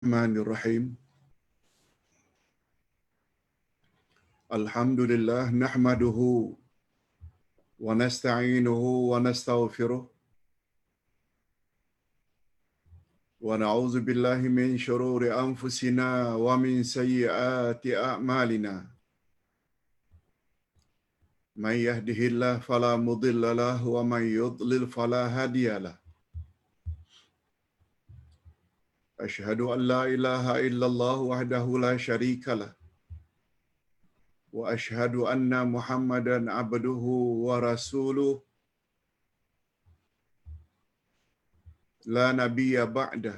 Bismillahirrahmanirrahim. Alhamdulillah nahmaduhu wa nasta'inuhu wa nastaghfiruh wa na'udzu billahi min shururi anfusina wa min sayyiati a'malina. Man yahdihillahu fala mudilla lahu wa man yudlil fala hadiya lahu. Asyhadu an la ilaha illallah wahdahu la syarika lah wa asyhadu anna Muhammadan abduhu wa rasuluh la nabiyya ba'dah.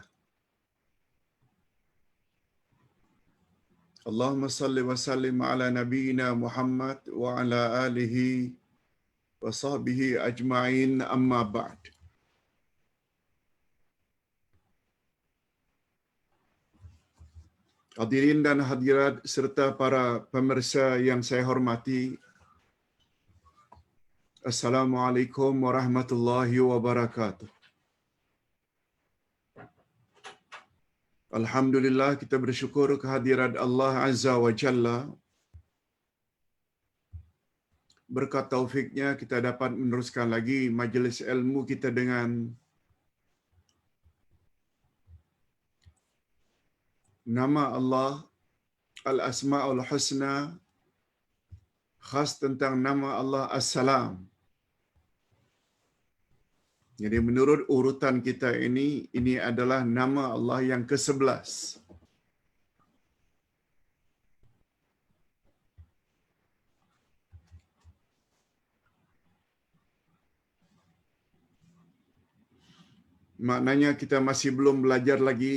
Allahumma salli wa sallim ala nabiyyina Muhammad wa ala alihi wa sahbihi ajma'in, amma ba'd. Hadirin dan hadirat serta para pemirsa yang saya hormati, Assalamualaikum warahmatullahi wabarakatuh. Alhamdulillah, kita bersyukur kehadirat Allah Azza wa Jalla. Berkat taufiknya kita dapat meneruskan lagi majlis ilmu kita dengan nama Allah Al-Asma'ul Husna, khas tentang nama Allah As-Salam. Jadi menurut urutan kita ini adalah nama Allah yang ke-11. Maknanya kita masih belum belajar lagi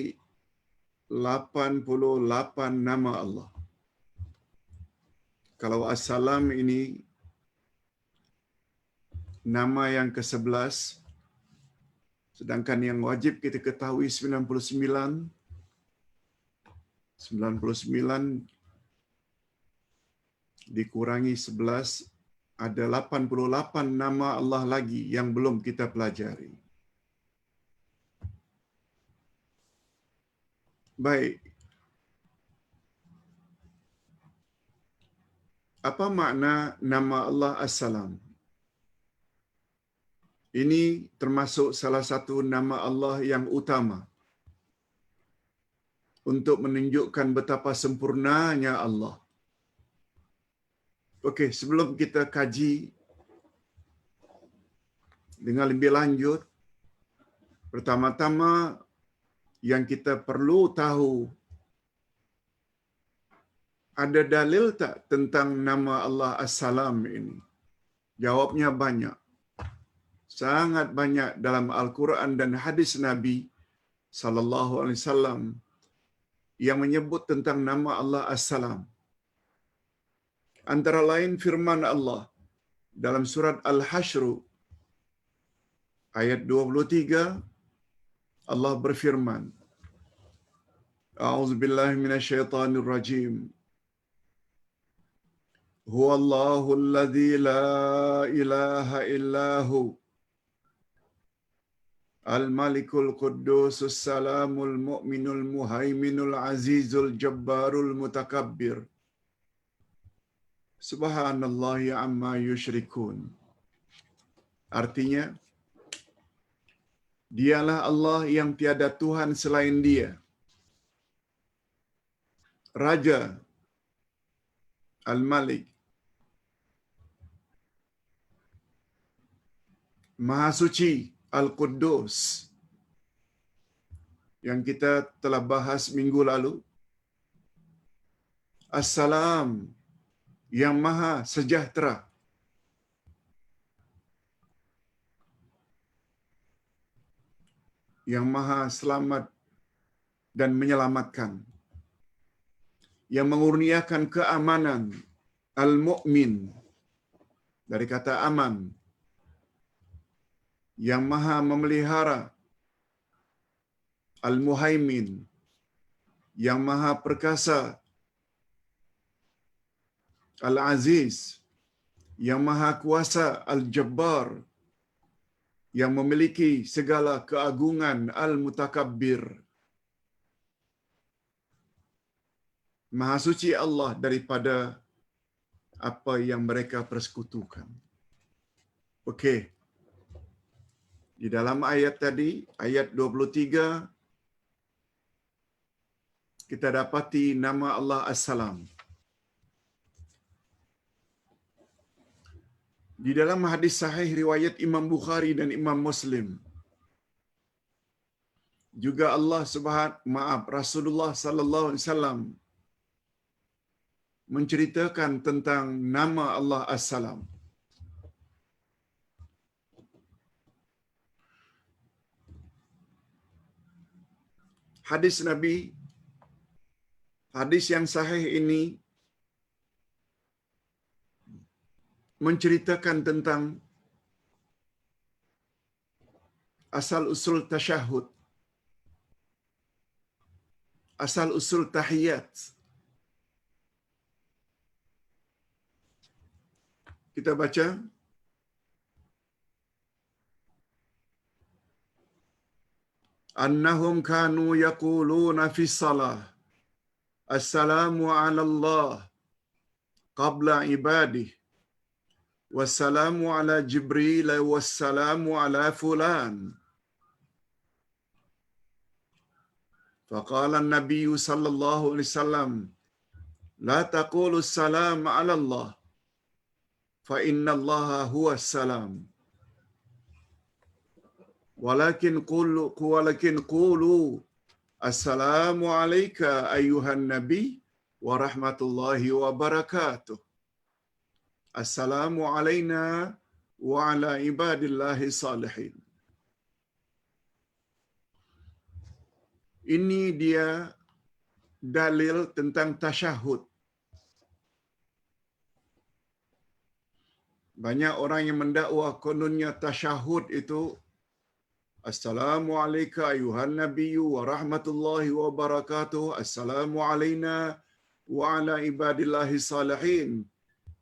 88 nama Allah. Kalau As-Salam ini nama yang ke-11, sedangkan yang wajib kita ketahui 99 dikurangi 11, ada 88 nama Allah lagi yang belum kita pelajari. Baik. Apa makna nama Allah As-Salam? Ini termasuk salah satu nama Allah yang utama untuk menunjukkan betapa sempurnanya Allah. Okey, sebelum kita kaji dengan lebih lanjut, pertama-tama yang kita perlu tahu, ada dalil tak tentang nama Allah As-Salam ini? Jawabnya banyak. Sangat banyak dalam Al-Quran dan hadis Nabi sallallahu alaihi wasallam yang menyebut tentang nama Allah As-Salam. Antara lain firman Allah dalam surat Al-Hasyr ayat 23, Allah berfirman, A'udzubillahi minasyaitonir rajim. Huwallahu alladzi la ilaha illahu Al-Malikul Quddusus Salamul Mu'minul Muhaiminul Azizul Jabbarul Mutakabbir. Subhanallahi amma yusyrikun. Artinya, Dialah Allah yang tiada Tuhan selain Dia. Raja, Al-Malik, Maha Suci, Al-Quddus, yang kita telah bahas minggu lalu. As-Salam, yang Maha Sejahtera. Yang Maha Selamat dan menyelamatkan. Yang mengurniakan keamanan. Al-Mu'min, dari kata aman. Yang Maha memelihara. Al-Muhaimin, yang Maha Perkasa. Al-Aziz, yang Maha Kuasa. Al-Jabbar, yang memiliki segala keagungan. Al-Mutakabbir, Maha suci Allah daripada apa yang mereka persekutukan. Okey. Di dalam ayat tadi, ayat 23, kita dapati nama Allah As-Salam. Di dalam hadis sahih riwayat Imam Bukhari dan Imam Muslim, juga Rasulullah sallallahu alaihi wasallam menceritakan tentang nama Allah As-Salam. Hadis Nabi, hadis yang sahih ini menceritakan tentang asal-usul tasyahud, asal-usul tahiyat. Kita baca, annahum kanu yaquluna fi salah, assalamu ala Allah qabla ibadih, wassalamu ala Jibril, wassalamu ala fulan. Faqala an-nabiy sallallahu alaihi wasallam, la taqulu assalam ala Allah, fa inna Allah huwa assalam. Walakin qulu assalamu alayka ayyuhan nabi wa rahmatullahi wa barakatuh. Assalamu alayna wa ala ibadillahi salihin. Ini dia dalil tentang tasyahud. Banyak orang yang mendakwa kononnya tasyahud itu assalamu alayka ayuhan nabiyyu wa rahmatullahi wa barakatuh, assalamu alayna wa ala ibadillahi salihin.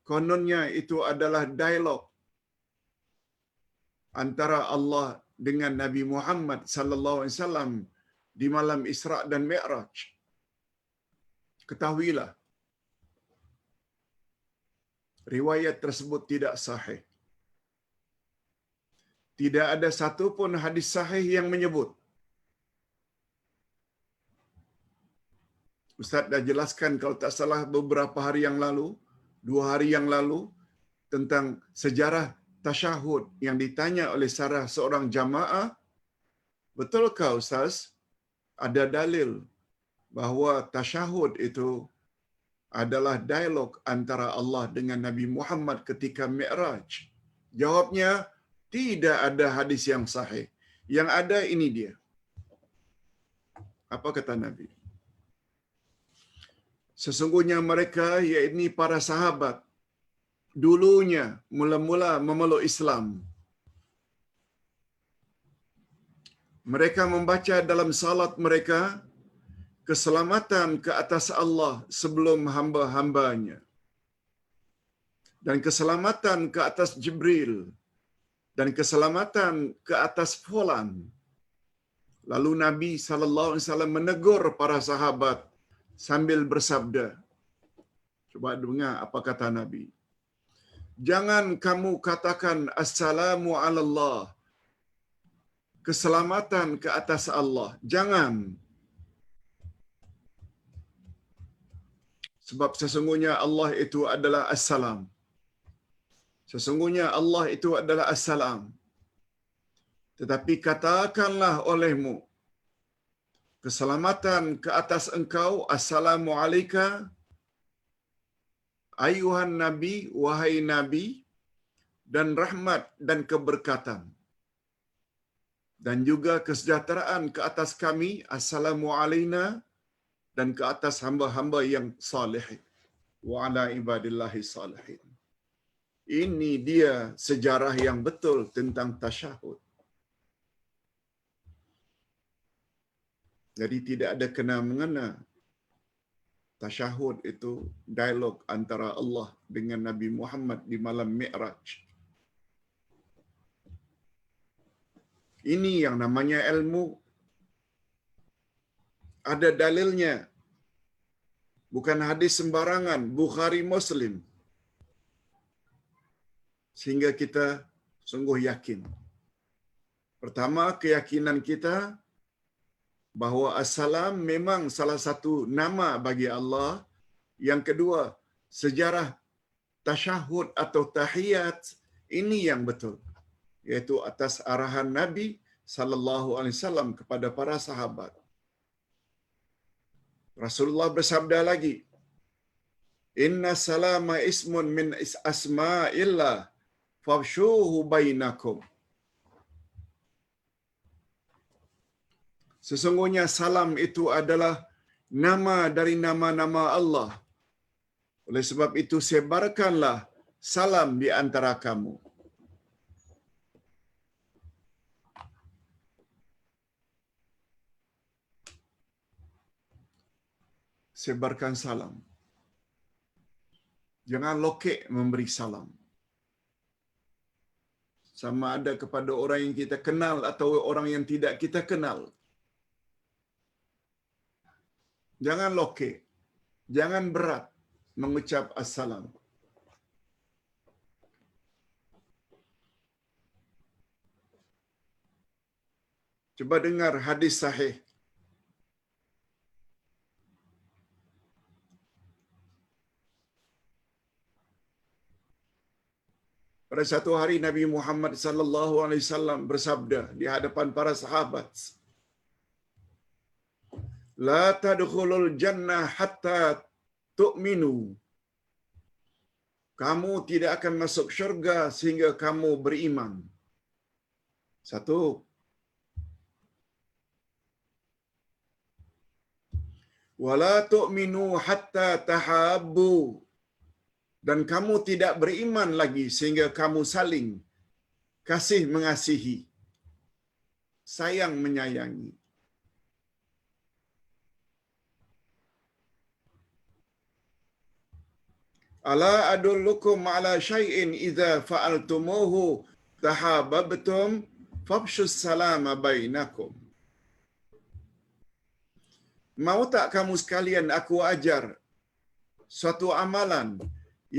Kononnya itu adalah dialog antara Allah dengan Nabi Muhammad sallallahu alaihi wasallam di malam Isra dan Mi'raj. Ketahuilah, riwayat tersebut tidak sahih. Tidak ada satu pun hadis sahih yang menyebut. Ustaz dah jelaskan kalau tak salah beberapa hari yang lalu, 2 hari yang lalu, tentang sejarah tasyahud yang ditanya oleh salah seorang jamaah. Betulkah Ustaz ada dalil bahawa tasyahud itu adalah dialog antara Allah dengan Nabi Muhammad ketika Mi'raj? Jawabnya, tidak ada hadis yang sahih. Yang ada ini dia. Apa kata Nabi? Sesungguhnya mereka, yakni para sahabat, dulunya mula-mula memeluk Islam. Mereka membaca dalam salat mereka, keselamatan ke atas Allah sebelum hamba-hambanya, dan keselamatan ke atas Jibril, dan keselamatan ke atas fulan. Lalu Nabi sallallahu alaihi wasallam menegur para sahabat sambil bersabda. Coba dengar apa kata Nabi. Jangan kamu katakan assalamu ala Allah, keselamatan ke atas Allah. Jangan. Sebab sesungguhnya Allah itu adalah As-Salam. Sesungguhnya Allah itu adalah As-Salam. Tetapi katakanlah olehmu, keselamatan ke atas engkau, Assalamu alayka ayuhan Nabi, wahai Nabi, dan rahmat dan keberkatan. Dan juga kesejahteraan ke atas kami, Assalamu alayna, dan ke atas hamba-hamba yang salih, wa ala ibadillahi salihin. Ini dia sejarah yang betul tentang tasyahud. Jadi tidak ada kena-mengena. Tasyahud itu dialog antara Allah dengan Nabi Muhammad di malam Mi'raj. Ini yang namanya ilmu. Ada dalilnya bukan hadis sembarangan, Bukhari Muslim. Sehingga kita sungguh yakin. Pertama, keyakinan kita bahawa Assalam memang salah satu nama bagi Allah. Yang kedua, sejarah tasyahud atau tahiyat ini yang betul, yaitu atas arahan Nabi sallallahu alaihi wasallam kepada para sahabat. Rasulullah bersabda lagi, "Inna salama ismun min asma'illah fafshuhu bainakum." Sesungguhnya salam itu adalah nama dari nama-nama Allah. Oleh sebab itu sebarkanlah salam di antara kamu. Sebarkan salam. Jangan lokek memberi salam. Sama ada kepada orang yang kita kenal atau orang yang tidak kita kenal. Jangan lokek. Jangan berat mengucap assalam. Coba dengar hadis sahih. Pada satu hari Nabi Muhammad sallallahu alaihi wasallam bersabda di hadapan para sahabat, "La tadkhulul jannah hatta tu'minu." Kamu tidak akan masuk syurga sehingga kamu beriman. Satu. Wala tu'minu hatta tahabbu. Dan kamu tidak beriman lagi sehingga kamu saling kasih mengasihi, sayang menyayangi. Ala adullukum ala syai'in idza fa'altumuhu tahabbtum fafshus salama bainakum. Mau tak kamu sekalian aku ajar suatu amalan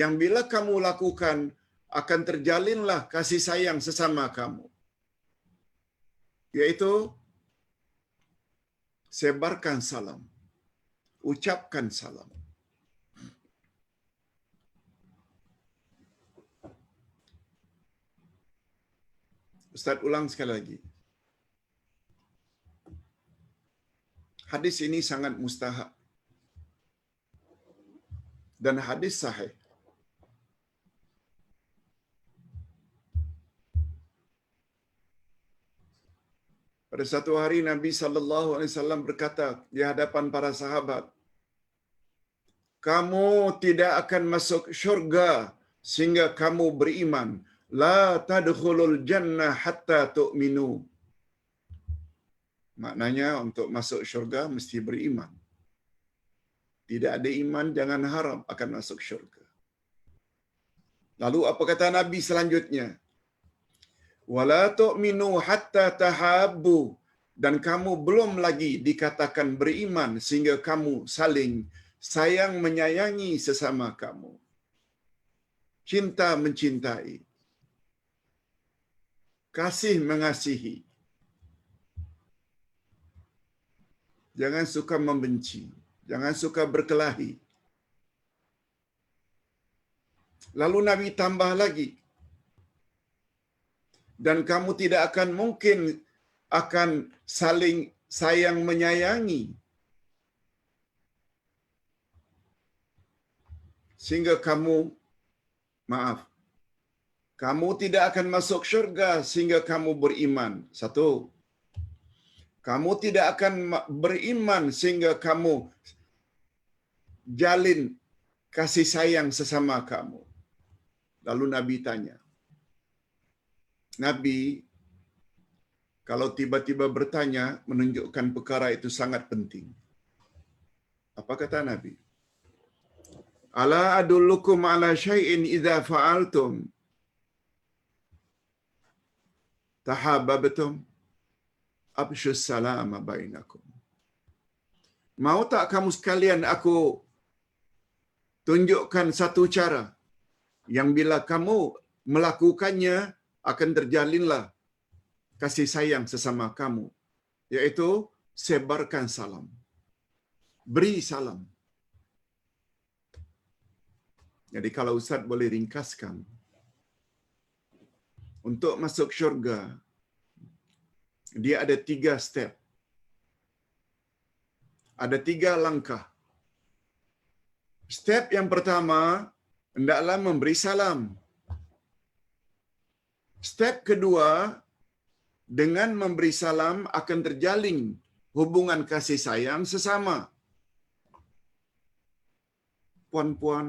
yang bila kamu lakukan akan terjalinlah kasih sayang sesama kamu. Yaitu sebarkan salam. Ucapkan salam. Ustaz ulang sekali lagi. Hadis ini sangat mustahab. Dan hadis sahih. Pada satu hari Nabi sallallahu alaihi wasallam berkata di hadapan para sahabat, "Kamu tidak akan masuk syurga sehingga kamu beriman. La tadkhulul jannah hatta tu'minu." Maknanya untuk masuk syurga mesti beriman. Tidak ada iman jangan harap akan masuk syurga. Lalu apa kata Nabi selanjutnya? Wala tu'minu hatta tahabbu. Dan kamu belum lagi dikatakan beriman sehingga kamu saling sayang menyayangi sesama kamu. Cinta mencintai. Kasih mengasihi. Jangan suka membenci. Jangan suka berkelahi. Lalu Nabi tambah lagi. Dan kamu tidak akan mungkin akan saling sayang menyayangi sehingga kamu tidak akan masuk syurga sehingga kamu beriman. Satu. Kamu tidak akan beriman sehingga kamu jalin kasih sayang sesama kamu. Lalu Nabi tanya. Nabi kalau tiba-tiba bertanya menunjukkan perkara itu sangat penting. Apa kata Nabi? Ala adullukum ala syai'in idza fa'altum tahabbtum abshus salama bainakum. Mau tak kamu sekalian aku tunjukkan satu cara yang bila kamu melakukannya akan terjalinlah kasih sayang sesama kamu, yaitu sebarkan salam. Beri salam. Jadi kalau Ustaz boleh ringkaskan, untuk masuk syurga, dia ada 3 step. Ada 3 langkah. Step yang pertama, hendaklah memberi salam. Step kedua, dengan memberi salam akan terjalin hubungan kasih sayang sesama. Puan-puan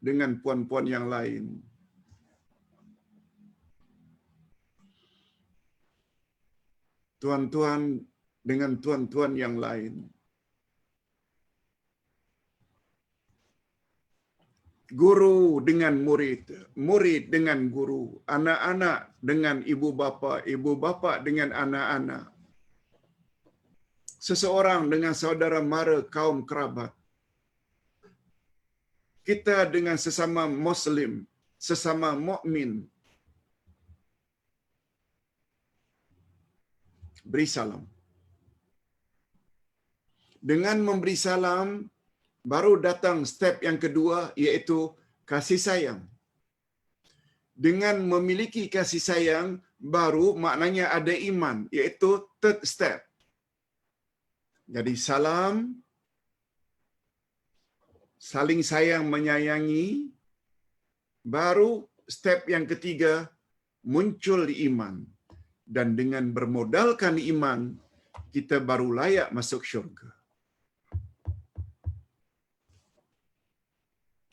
dengan puan-puan yang lain. Tuan-tuan dengan tuan-tuan yang lain. Guru dengan murid, murid dengan guru, anak-anak dengan ibu bapa dengan anak-anak. Seseorang dengan saudara mara kaum kerabat. Kita dengan sesama muslim, sesama mukmin. Beri salam. Dengan memberi salam, baru datang step yang kedua, iaitu kasih sayang. Dengan memiliki kasih sayang, baru maknanya ada iman, iaitu third step. Jadi salam, saling sayang menyayangi, baru step yang ketiga, muncul iman. Dan dengan bermodalkan iman, kita baru layak masuk syurga.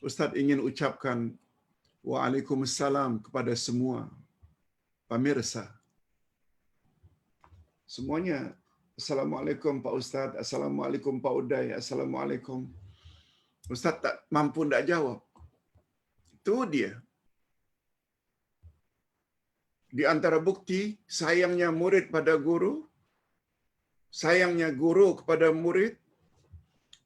Ustaz ingin ucapkan Waalaikumsalam kepada semua pemirsa. Semuanya, Assalamualaikum Pak Ustaz, Assalamualaikum Pak Uday, Assalamualaikum. Ustaz tak mampu nak jawab. Itu dia. Di antara bukti sayangnya murid pada guru, sayangnya guru kepada murid,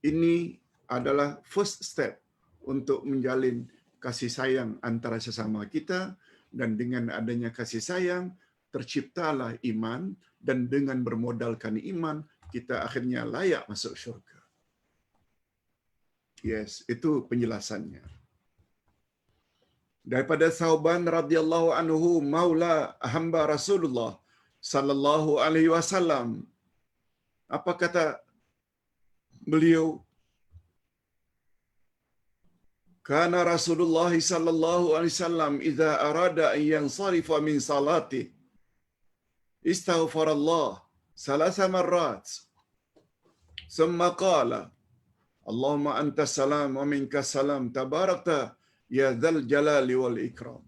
ini adalah first step untuk menjalin kasih sayang antara sesama kita, dan dengan adanya kasih sayang terciptalah iman, dan dengan bermodalkan iman kita akhirnya layak masuk syurga. Yes, itu penjelasannya. Daripada Thauban radhiyallahu anhu, maula hamba Rasulullah sallallahu alaihi wasallam, apa kata beliau? Kana Rasulullah sallallahu alaihi wasallam idza arada an yansarifa min salati istaghfarallah salasa marrat thumma qala Allahumma anta salam wa minka salam tabarakta ya dzal jalali wal ikram.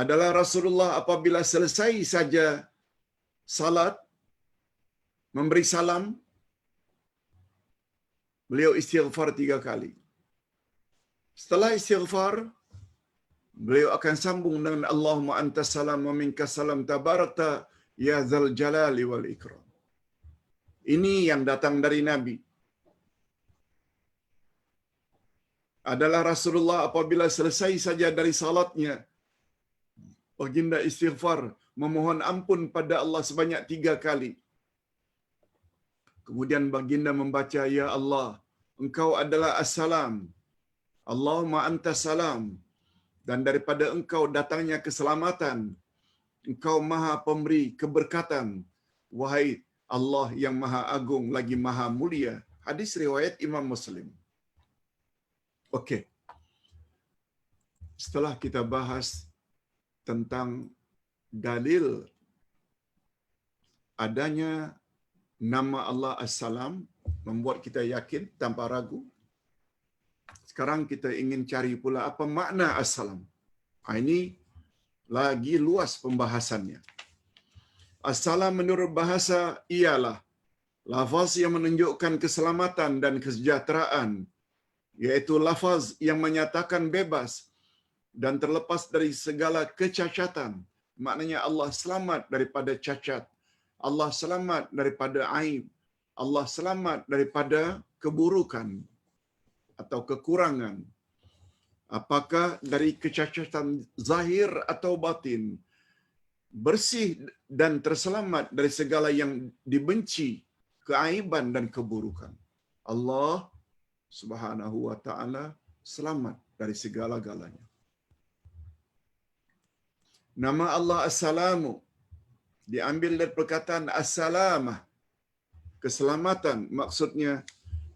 Adalah Rasulullah apabila selesai saja salat, memberi salam, beliau istighfar 3 kali. Setelah istighfar, beliau akan sambung dengan Allahumma anta salam wa minka salam tabarakta ya dzal jalali wal ikram. Ini yang datang dari Nabi. Adalah Rasulullah apabila selesai saja dari salatnya, baginda istighfar, memohon ampun pada Allah sebanyak 3 kali. Kemudian baginda membaca, ya Allah, Engkau adalah as-salam, Allahumma anta salam, dan daripada Engkau datangnya keselamatan, Engkau maha pemberi keberkatan, wahai Allah yang maha agung lagi maha mulia. Hadis riwayat Imam Muslim. Okey. Setelah kita bahas tentang dalil adanya nama Allah As-Salam, membuat kita yakin tanpa ragu. Sekarang kita ingin cari pula apa makna As-Salam. Ini lagi luas pembahasannya. As-Salam menurut bahasa ialah lafaz yang menunjukkan keselamatan dan kesejahteraan, iaitu lafaz yang menyatakan bebas dan terlepas dari segala kecacatan. Maknanya Allah selamat daripada cacat, Allah selamat daripada aib, Allah selamat daripada keburukan. atau kekurangan, apakah dari kecacatan zahir atau batin, bersih dan terselamat dari segala yang dibenci, keaiban dan keburukan. Allah Subhanahu wa taala selamat dari segala-galanya. Nama Allah As-Salamu diambil dari perkataan As-Salamah, keselamatan. Maksudnya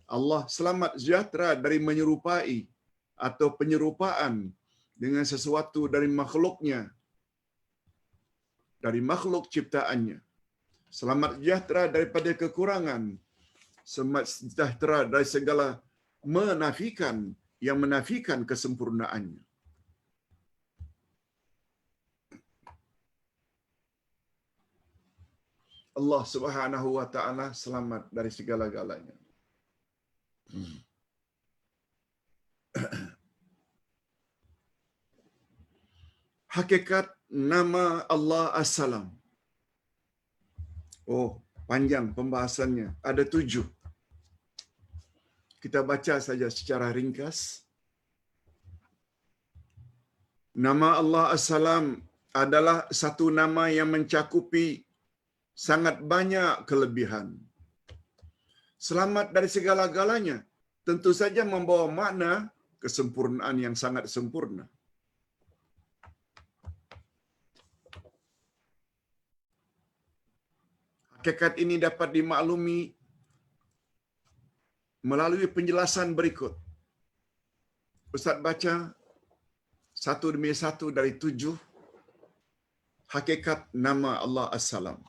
Allah selamat sejahtera dari menyerupai atau penyerupaan dengan sesuatu dari makhluknya, dari makhluk ciptaannya. Selamat sejahtera daripada kekurangan. Selamat sejahtera dari segala menafikan yang menafikan kesempurnaannya. Allah Subhanahu wa taala selamat dari segala-galanya. Hakikat nama Allah As-Salam. Oh, panjang pembahasannya. Ada 7. Kita baca saja secara ringkas. Nama Allah As-Salam adalah satu nama yang mencakupi sangat banyak kelebihan. Selamat dari segala-galanya tentu saja membawa makna kesempurnaan yang sangat sempurna. Hakikat ini dapat dimaklumi melalui penjelasan berikut. Ustaz baca satu demi satu dari 7 hakikat nama Allah As-Salam.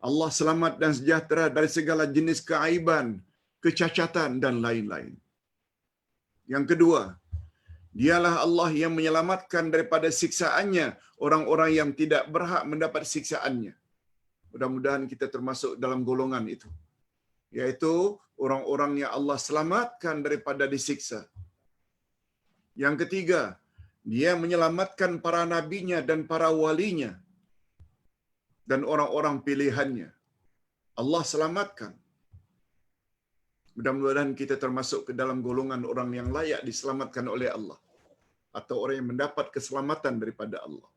Allah selamat dan sejahtera dari segala jenis keaiban, kecacatan dan lain-lain. Yang kedua, dialah Allah yang menyelamatkan daripada siksaannya orang-orang yang tidak berhak mendapat siksaannya. Mudah-mudahan kita termasuk dalam golongan itu, yaitu orang-orang yang Allah selamatkan daripada disiksa. Yang ketiga, Dia menyelamatkan para nabinya dan para walinya dan orang-orang pilihannya. Allah selamatkan. Mudah-mudahan kita termasuk ke dalam golongan orang yang layak diselamatkan oleh Allah, atau orang yang mendapat keselamatan daripada Allah,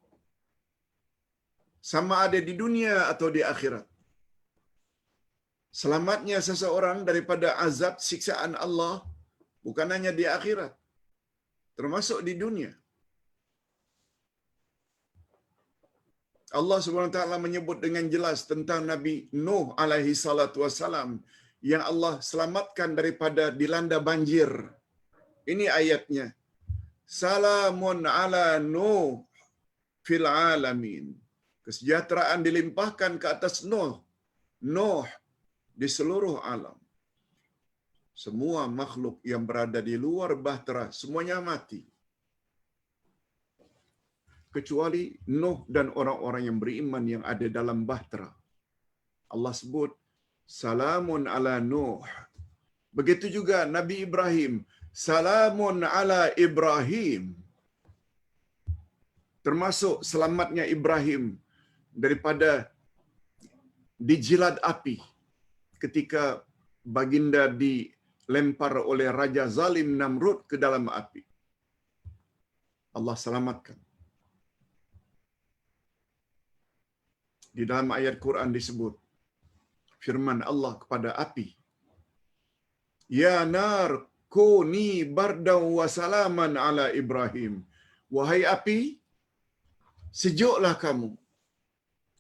sama ada di dunia atau di akhirat. Selamatnya seseorang daripada azab siksaan Allah bukan hanya di akhirat, termasuk di dunia. Allah Subhanahu wa taala menyebut dengan jelas tentang Nabi Nuh alaihi salatu wasalam yang Allah selamatkan daripada dilanda banjir. Ini ayatnya. Salamun ala Nuh fil alamin. Kesejahteraan dilimpahkan ke atas Nuh di seluruh alam. Semua makhluk yang berada di luar bahtera semuanya mati, kecuali Nuh dan orang-orang yang beriman yang ada dalam bahtera. Allah sebut salamun ala Nuh. Begitu juga Nabi Ibrahim, salamun ala Ibrahim. Termasuk selamatnya Ibrahim daripada dijilat api ketika baginda dilempar oleh Raja Zalim Namrud ke dalam api. Allah selamatkan. Di dalam ayat Quran disebut firman Allah kepada api, ya nar kuni bardan wa salaman ala Ibrahim. Wahai api, sejuklah kamu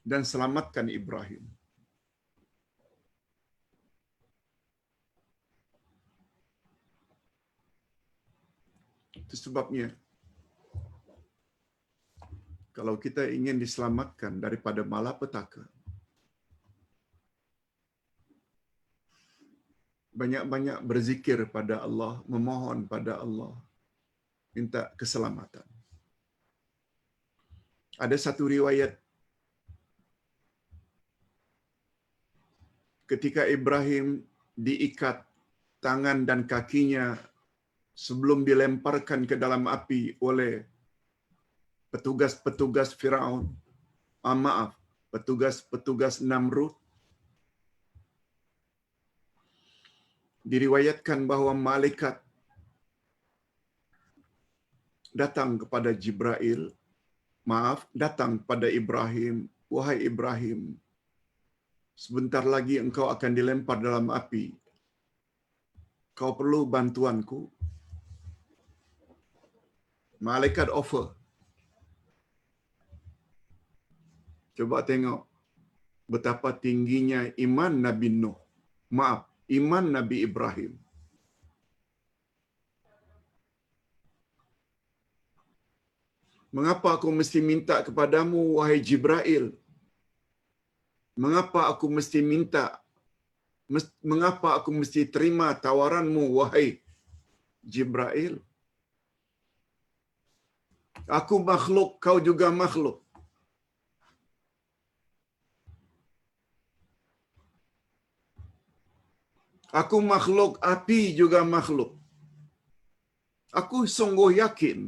dan selamatkan Ibrahim. Itu sebabnya kalau kita ingin diselamatkan daripada malapetaka, banyak-banyak berzikir pada Allah, memohon pada Allah, minta keselamatan. Ada satu riwayat ketika Ibrahim diikat tangan dan kakinya sebelum dilemparkan ke dalam api oleh petugas-petugas Firaun, petugas-petugas Namrud. Diriwayatkan bahwa malaikat datang kepada Jibril, datang pada Ibrahim, wahai Ibrahim, sebentar lagi engkau akan dilempar dalam api. Kau perlu bantuanku? Malaikat offer. Coba tengok betapa tingginya iman Nabi Nuh. Iman Nabi Ibrahim. Mengapa aku mesti minta kepadamu, wahai Jibril? Mengapa aku mesti minta? Mengapa aku mesti terima tawaranmu, wahai Jibril? Aku makhluk, kau juga makhluk. Aku makhluk, api juga makhluk. Aku sungguh yakin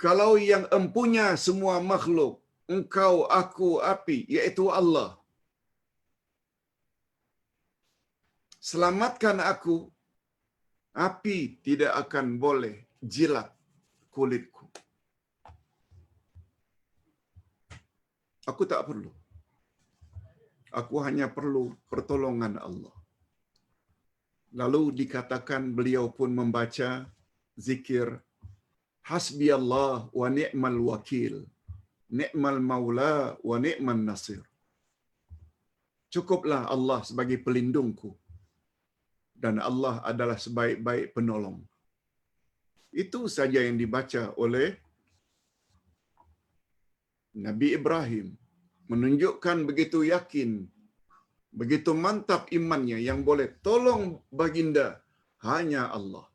kalau yang empunya semua makhluk, engkau, aku, api, yaitu Allah, selamatkan aku, api tidak akan boleh jilat kulitku. Aku tak perlu. Aku hanya perlu pertolongan Allah. Lalu dikatakan beliau pun membaca zikir Hasbi Allah wa ni'mal wakil, ni'mal maula wa ni'man nasir. Cukuplah Allah sebagai pelindungku dan Allah adalah sebaik-baik penolong. Itu saja yang dibaca oleh Nabi Ibrahim, menunjukkan begitu yakin, begitu mantap imannya, yang boleh tolong baginda hanya Allah.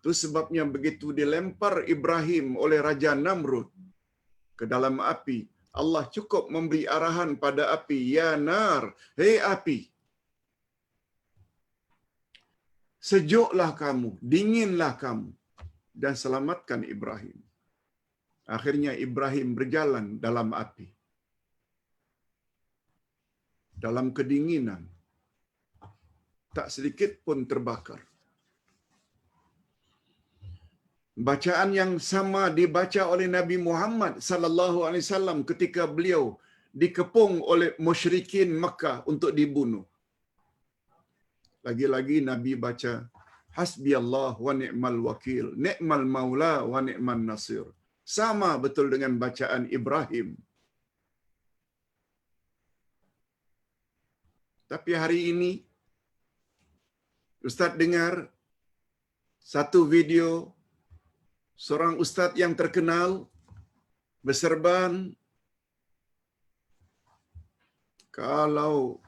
Itu sebabnya begitu dilempar Ibrahim oleh Raja Namrud ke dalam api, Allah cukup memberi arahan pada api, ya nar, hei api, sejuklah kamu, dinginlah kamu, dan selamatkan Ibrahim. Akhirnya Ibrahim berjalan dalam api, dalam kedinginan, tak sedikit pun terbakar. Bacaan yang sama dibaca oleh Nabi Muhammad sallallahu alaihi wasallam ketika beliau dikepung oleh musyrikin Makkah untuk dibunuh. Lagi-lagi Nabi baca Hasbi Allah wa ni'mal wakil, ni'mal maula wa ni'man nasir. Sama betul dengan bacaan Ibrahim. Tapi hari ini Ustaz dengar satu video seorang ustaz yang terkenal berserban, kalau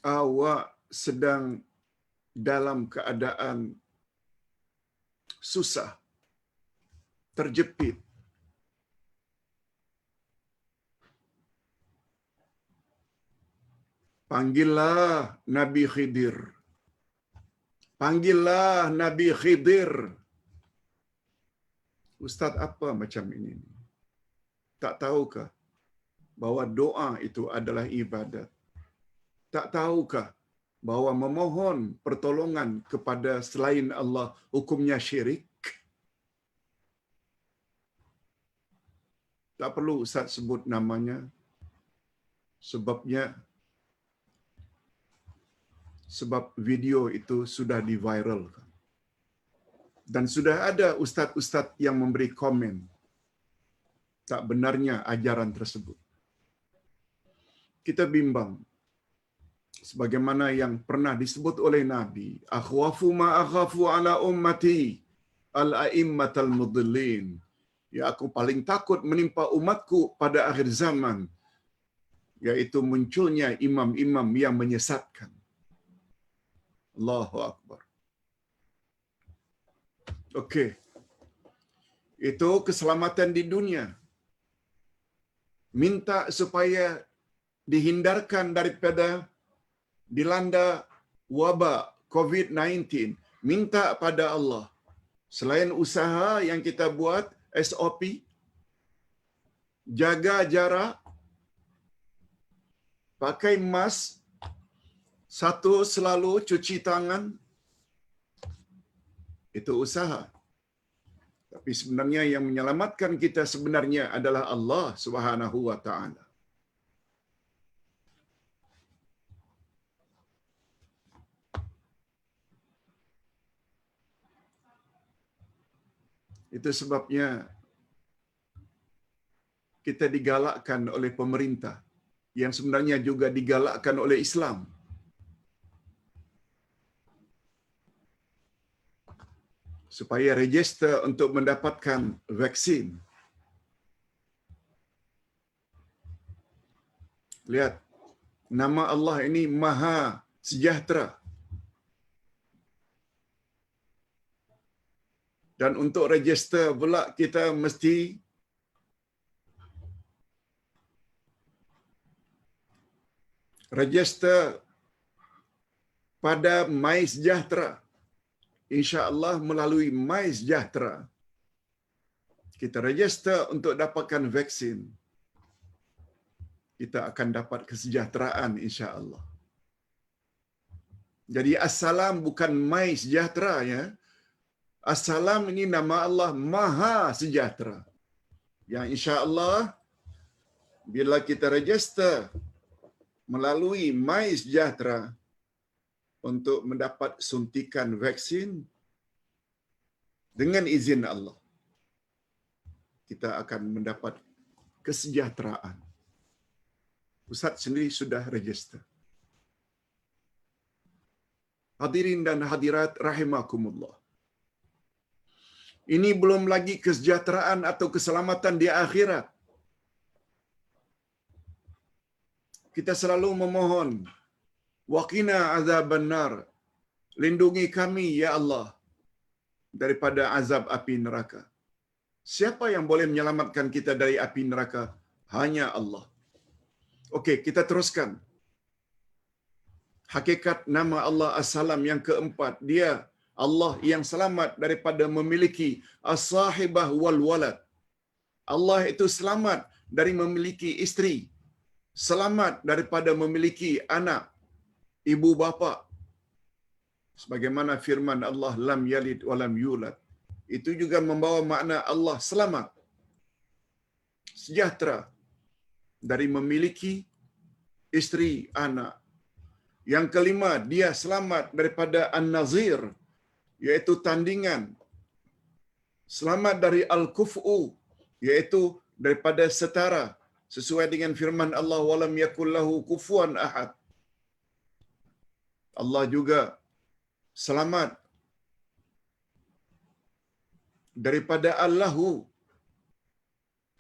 awak sedang dalam keadaan susah, terjepit, panggillah Nabi Khidir. Panggillah Nabi Khidir. Ustaz apa macam ini? Tak tahukah bahwa doa itu adalah ibadat? Tak tahukah bahwa memohon pertolongan kepada selain Allah hukumnya syirik? Tak perlu Ustaz sebut namanya, sebab video itu sudah diviralkan. Dan sudah ada ustaz-ustaz yang memberi komen tak benarnya ajaran tersebut. Kita bimbang. Sebagaimana yang pernah disebut oleh Nabi, akhwafu ma akhafu ala ummati al-a'immatal mudillin. Ya, aku paling takut menimpa umatku pada akhir zaman, yaitu munculnya imam-imam yang menyesatkan. Allahu Akbar. Okey. Itu keselamatan di dunia. Minta supaya dihindarkan daripada dilanda wabak COVID-19. Minta pada Allah. Selain usaha yang kita buat, SOP, jaga jarak, pakai mask, Satu, selalu cuci tangan, itu usaha. Tapi sebenarnya yang menyelamatkan kita sebenarnya adalah Allah Subhanahu wa taala. Itu sebabnya kita digalakkan oleh pemerintah yang sebenarnya juga digalakkan oleh Islam supaya register untuk mendapatkan vaksin. Lihat, nama Allah ini Maha Sejahtera. Dan untuk register pula kita mesti register pada My Sejahtera. InsyaAllah melalui My Sejahtera kita register untuk dapatkan vaksin. Kita akan dapat kesejahteraan insya-Allah. Jadi Assalam bukan My Sejahtera ya. Assalam ini nama Allah Maha Sejahtera. Yang insya-Allah bila kita register melalui My Sejahtera untuk mendapat suntikan vaksin dengan izin Allah, kita akan mendapat kesejahteraan. Ustaz sendiri sudah register. Hadirin dan hadirat rahimakumullah. Ini belum lagi kesejahteraan atau keselamatan di akhirat. Kita selalu memohon, waqina azabannar, lindungi kami ya Allah daripada azab api neraka. Siapa yang boleh menyelamatkan kita dari api neraka? Hanya Allah. Okey, kita teruskan. Hakikat nama Allah As-Salam yang keempat, dia Allah yang selamat daripada memiliki as-sahibah wal walad. Allah itu selamat dari memiliki isteri, selamat daripada memiliki anak, ibu bapa. Sebagaimana firman Allah, lam yalid wa lam yulad. Itu juga membawa makna Allah selamat, sejahtera dari memiliki isteri, anak. Yang kelima, dia selamat daripada an-nazir, iaitu tandingan. Selamat dari al-kufu, iaitu daripada setara, sesuai dengan firman Allah, walam yakul lahu kufuwan ahad. Allah juga selamat daripada Allahu,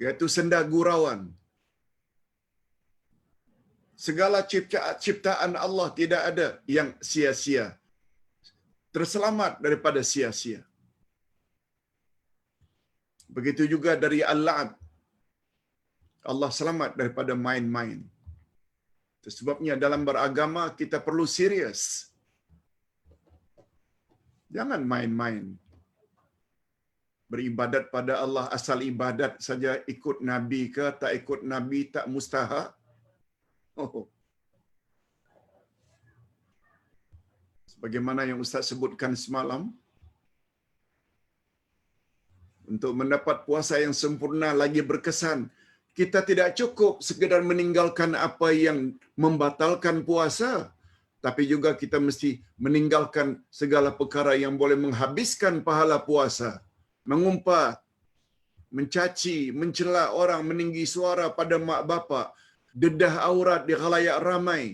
iaitu senda gurauan. Segala ciptaan Allah tidak ada yang sia-sia. Terselamat daripada sia-sia. Begitu juga dari al-la'ab. Allah selamat daripada main-main. Sebabnya dalam beragama kita perlu serius. Jangan main-main. Beribadat pada Allah asal ibadat saja, ikut Nabi ke tak ikut Nabi tak mustahak. Sebagaimana yang Ustaz sebutkan semalam, untuk mendapat puasa yang sempurna lagi berkesan, kita tidak cukup sekadar meninggalkan apa yang membatalkan puasa, tapi juga kita mesti meninggalkan segala perkara yang boleh menghabiskan pahala puasa. Mengumpat, mencaci, mencela orang, meninggi suara pada mak bapak, dedah aurat di khalayak ramai.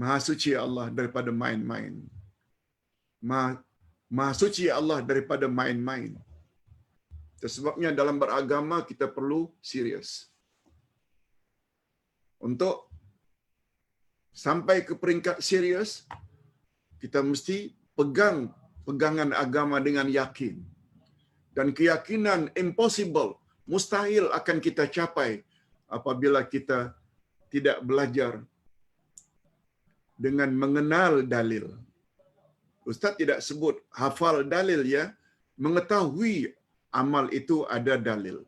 Maha suci Allah daripada main-main. Maha suci Allah daripada main-main. Sebabnya dalam beragama kita perlu serius. Untuk sampai ke peringkat serius, kita mesti pegang pegangan agama dengan yakin. Dan keyakinan impossible, mustahil akan kita capai apabila kita tidak belajar dengan mengenal dalil. Ustaz tidak sebut hafal dalil ya, mengetahui amal itu ada dalil.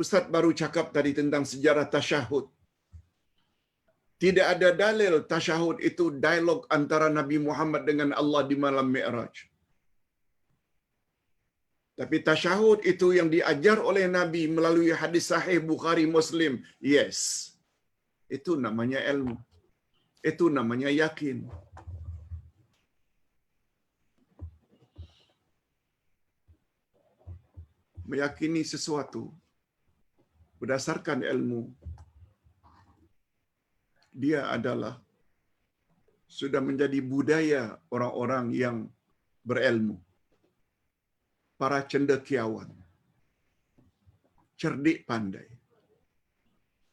Ustaz baru cakap tadi tentang sejarah tasyahud. Tidak ada dalil tasyahud itu dialog antara Nabi Muhammad dengan Allah di malam Mi'raj. Tapi tasyahud itu yang diajar oleh Nabi melalui hadis sahih Bukhari Muslim. Yes. Itu namanya ilmu. Itu namanya yakin. Meyakini sesuatu berdasarkan ilmu, dia adalah sudah menjadi budaya orang-orang yang berilmu. Para cendekiawan, cerdik pandai.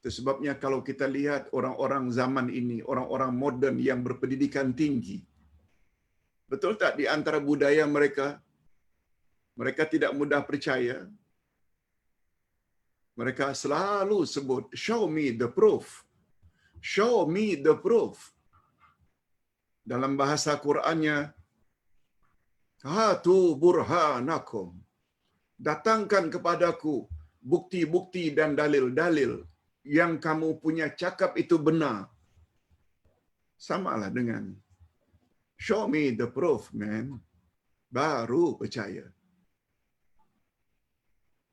Itu sebabnya kalau kita lihat orang-orang zaman ini, orang-orang moden yang berpendidikan tinggi, betul tak di antara budaya mereka, mereka tidak mudah percaya. Mereka selalu sebut, show me the proof. Show me the proof. Dalam bahasa Qur'annya, hatu burhanakum. Datangkan kepadaku bukti-bukti dan dalil-dalil yang kamu punya cakap itu benar. Samalah dengan show me the proof, man. Baru percaya.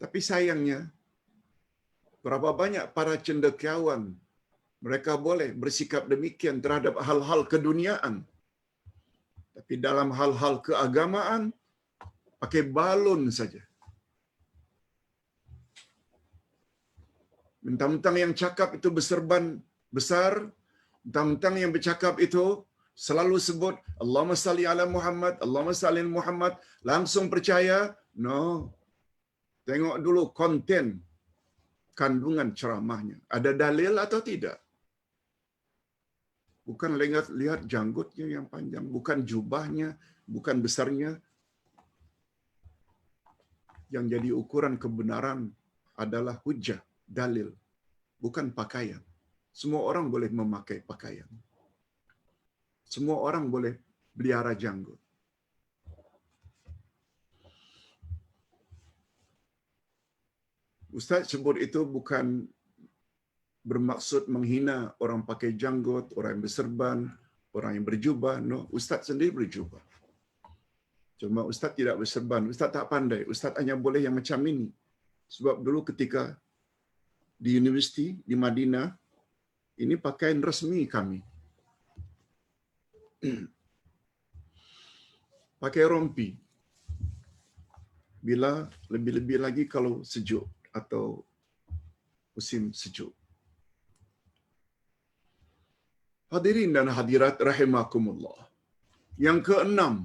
Tapi sayangnya, berapa banyak para cendekiawan mereka boleh bersikap demikian terhadap hal-hal keduniaan. Tapi dalam hal-hal keagamaan, pakai balun saja. Mentang-mentang yang cakap itu berserban besar, mentang-mentang yang bercakap itu selalu sebut Allahumma salli ala Muhammad, Allahumma salli ala Muhammad, langsung percaya? No. Tengok dulu konten kandungan ceramahnya. Ada dalil atau tidak? Bukan lihat janggutnya yang panjang, bukan jubahnya, bukan besarnya. Yang jadi ukuran kebenaran adalah hujah, dalil, bukan pakaian. Semua orang boleh memakai pakaian. Semua orang boleh pelihara janggut. Ustaz sebut itu bukan bermaksud menghina orang pakai janggut, orang yang berserban, orang yang berjubah. No, Ustaz sendiri berjubah. Cuma Ustaz tidak berserban. Ustaz tak pandai. Ustaz hanya boleh yang macam ini. Sebab dulu ketika di universiti di Madinah, ini pakaian resmi kami. Pakai rompi. Bila lebih-lebih lagi kalau sejuk atau musim sejuk. Hadirin dan hadirat rahimakumullah. Yang keenam,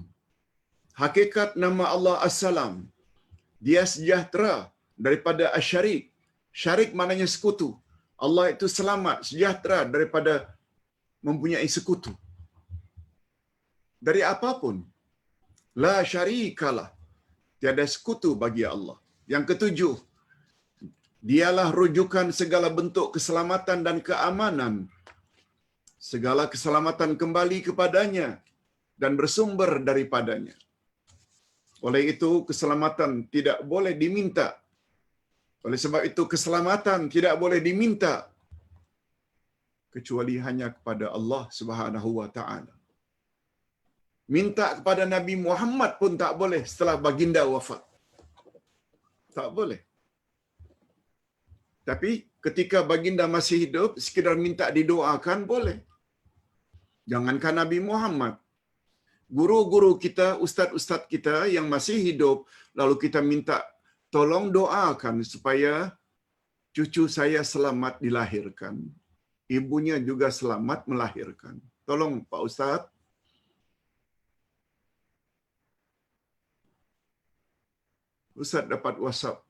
hakikat nama Allah As-Salam. Dia sejahtera daripada asyarik. Syarik maknanya sekutu. Allah itu selamat, sejahtera daripada mempunyai sekutu. Dari apapun. La syarikalah. Tiada sekutu bagi Allah. Yang ketujuh, dialah rujukan segala bentuk keselamatan dan keamanan. Segala keselamatan kembali kepadanya dan bersumber daripadanya. Oleh itu, keselamatan tidak boleh diminta. Oleh sebab itu, keselamatan tidak boleh diminta kecuali hanya kepada Allah Subhanahu wa taala. Minta kepada Nabi Muhammad pun tak boleh setelah baginda wafat. Tak boleh. Tapi ketika baginda masih hidup, sekadar minta didoakan boleh. Jangankan Nabi Muhammad. Guru-guru kita, ustaz-ustaz kita yang masih hidup, lalu kita minta tolong doakan supaya cucu saya selamat dilahirkan. Ibunya juga selamat melahirkan. Tolong Pak Ustaz. Ustaz dapat WhatsApp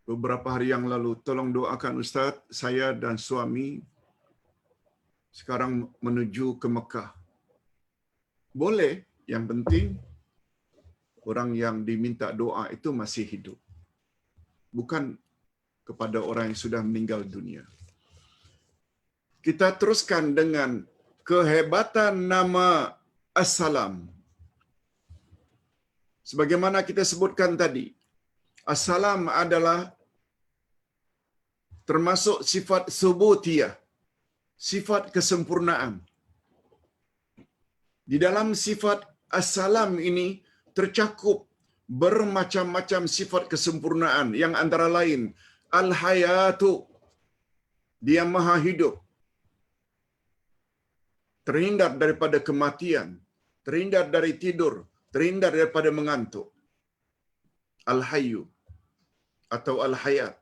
beberapa hari yang lalu. Tolong doakan Ustaz, saya dan suami sekarang menuju ke Mekah. Boleh, yang penting orang yang diminta doa itu masih hidup. Bukan kepada orang yang sudah meninggal dunia. Kita teruskan dengan kehebatan nama As-Salam. Sebagaimana kita sebutkan tadi, As-Salam adalah termasuk sifat subutiyah, sifat kesempurnaan. Di dalam sifat as-salam ini tercakup bermacam-macam sifat kesempurnaan yang antara lain al-hayatu, dia maha hidup, terhindar daripada kematian, terhindar dari tidur, terhindar daripada mengantuk. Al-hayyu atau al-hayat.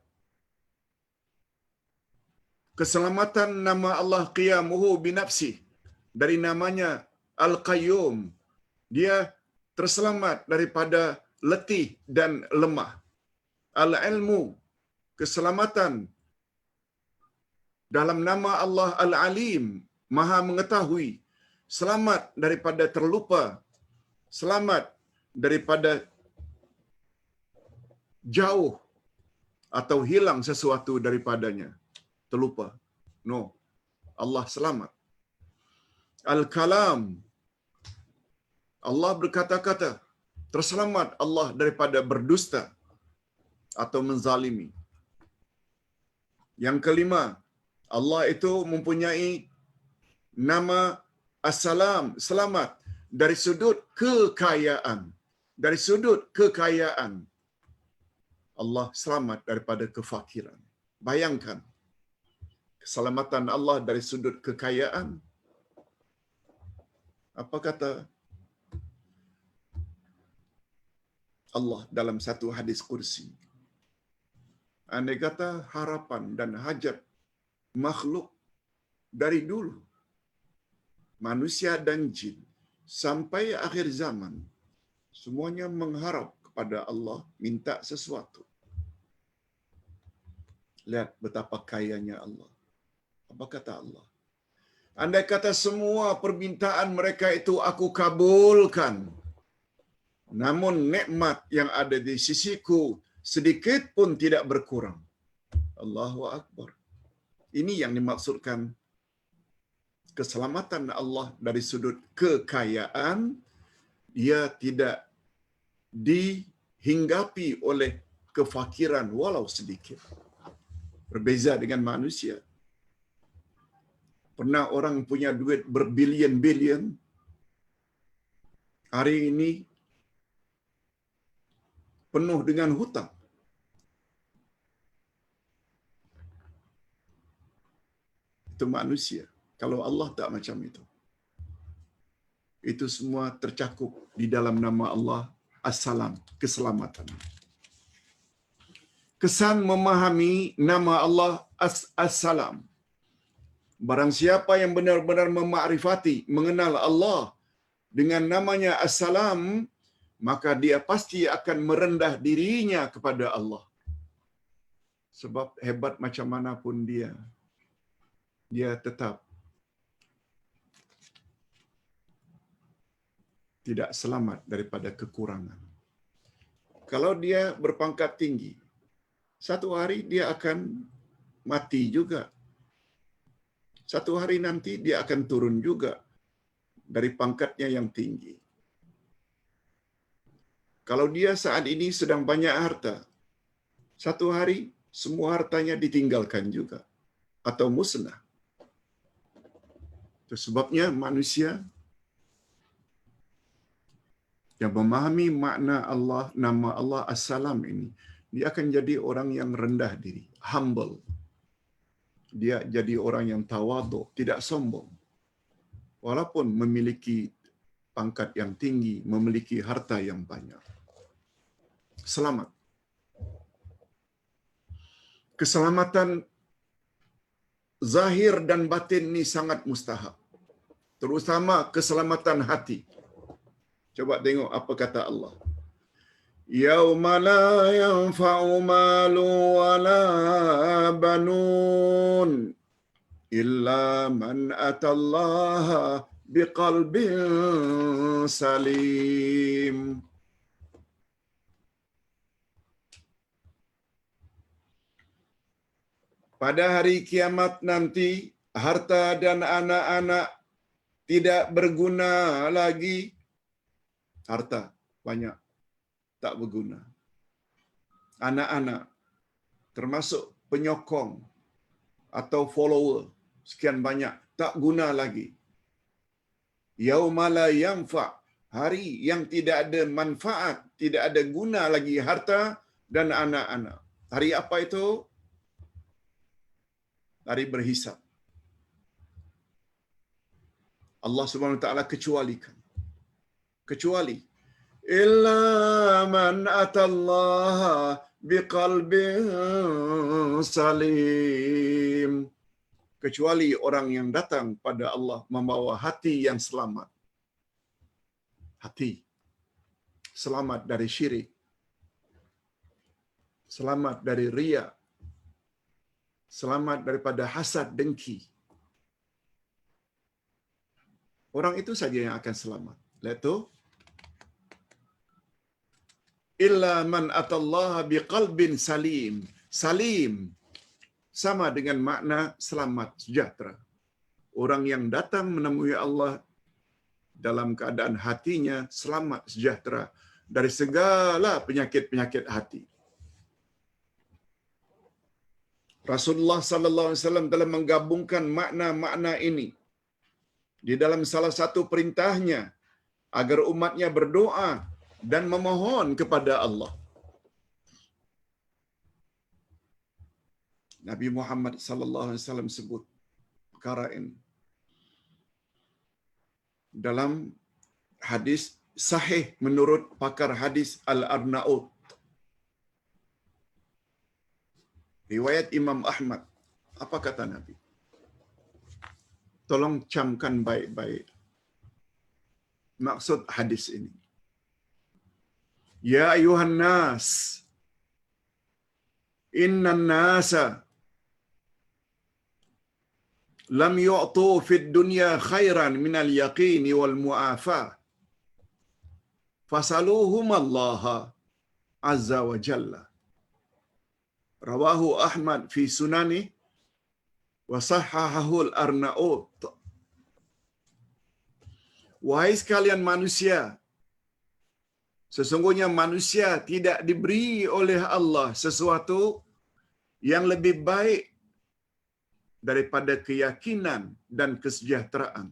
Keselamatan nama Allah qiyamuhu binafsih, dari namanya Al-Qayyum, dia terselamat daripada letih dan lemah. Al-ilmu, keselamatan dalam nama Allah Al-Alim, maha mengetahui, selamat daripada terlupa, selamat daripada jauh atau hilang sesuatu daripadanya, terlupa. No, Allah selamat. Al-Kalam, Allah berkata-kata, terselamat Allah daripada berdusta atau menzalimi. Yang kelima, Allah itu mempunyai nama As-Salam, selamat dari sudut kekayaan. Dari sudut kekayaan, Allah selamat daripada kefakiran. Bayangkan, keselamatan Allah dari sudut kekayaan. Apa kata Allah dalam satu hadis kursi? Andai kata harapan dan hajat makhluk dari dulu, manusia dan jin, sampai akhir zaman, semuanya mengharap kepada Allah, minta sesuatu. Lihat betapa kayanya Allah. Apa kata Allah? Andai kata semua permintaan mereka itu aku kabulkan, namun nikmat yang ada di sisiku sedikit pun tidak berkurang. Allahu Akbar. Ini yang dimaksudkan keselamatan Allah dari sudut kekayaan, dia tidak dihinggapi oleh kefakiran walau sedikit. Berbeza dengan manusia. Pernah orang punya duit berbilion-bilion, hari ini penuh dengan hutang. Itu manusia. Kalau Allah tak macam itu. Itu semua tercakup di dalam nama Allah As-Salam, keselamatan. Kesan memahami nama Allah As-Salam. Barang siapa yang benar-benar memakrifati, mengenal Allah dengan namanya As-Salam, maka dia pasti akan merendah dirinya kepada Allah. Sebab hebat macam mana pun dia tetap tidak selamat daripada kekurangan. Kalau dia berpangkat tinggi, satu hari dia akan mati juga. Satu hari nanti dia akan turun juga dari pangkatnya yang tinggi. Kalau dia saat ini sedang banyak harta, satu hari semua hartanya ditinggalkan juga atau musnah. Itu sebabnya manusia yang memahami makna Allah, nama Allah As-Salam ini, dia akan jadi orang yang rendah diri, humble. Dia jadi orang yang tawadhu, tidak sombong. Walaupun memiliki pangkat yang tinggi, memiliki harta yang banyak. Selamat. Keselamatan zahir dan batin ini sangat mustahab. Terutama keselamatan hati. Coba tengok apa kata Allah. Yauma la yanfa'u malu wa la banun illa man atallaha biqalbin salim. Pada hari kiamat nanti, harta dan anak-anak tidak berguna lagi. Harta banyak, tak berguna. Anak-anak termasuk penyokong, atau follower sekian banyak, tak guna lagi. Yauma la yanfa, hari yang tidak ada manfaat, tidak ada guna lagi harta dan anak-anak. Hari apa itu? Hari berhisab. Allah Subhanahu wa taala kecuali illa man atallaha biqalbin salim, kecuali orang yang datang pada Allah membawa hati yang selamat. Hati selamat dari syirik, selamat dari riya, selamat daripada hasad dengki. Orang itu saja yang akan selamat. Iaitu illa man atallaha biqalbin salim. Salim sama dengan makna selamat, sejahtera. Orang yang datang menemui Allah dalam keadaan hatinya selamat, sejahtera dari segala penyakit-penyakit hati. Rasulullah sallallahu alaihi wasallam telah menggabungkan makna-makna ini di dalam salah satu perintahnya agar umatnya berdoa dan memohon kepada Allah. Nabi Muhammad sallallahu alaihi wasallam sebut perkara ini dalam hadis sahih menurut pakar hadis Al-Arnaut, riwayat Imam Ahmad. Apa kata Nabi? Tolong camkan baik-baik maksud hadis ini. Ya ayuhan nas, innan nasa lam yu'tu fid dunya khairan minal yaqini wal mu'afa fasaluhum Allah azza wa jalla. Rawahu Ahmad fi sunani wa sahhahahu al-Arnaut. Wahai sekalian manusia, sesungguhnya manusia tidak diberi oleh Allah sesuatu yang lebih baik daripada keyakinan dan kesejahteraan.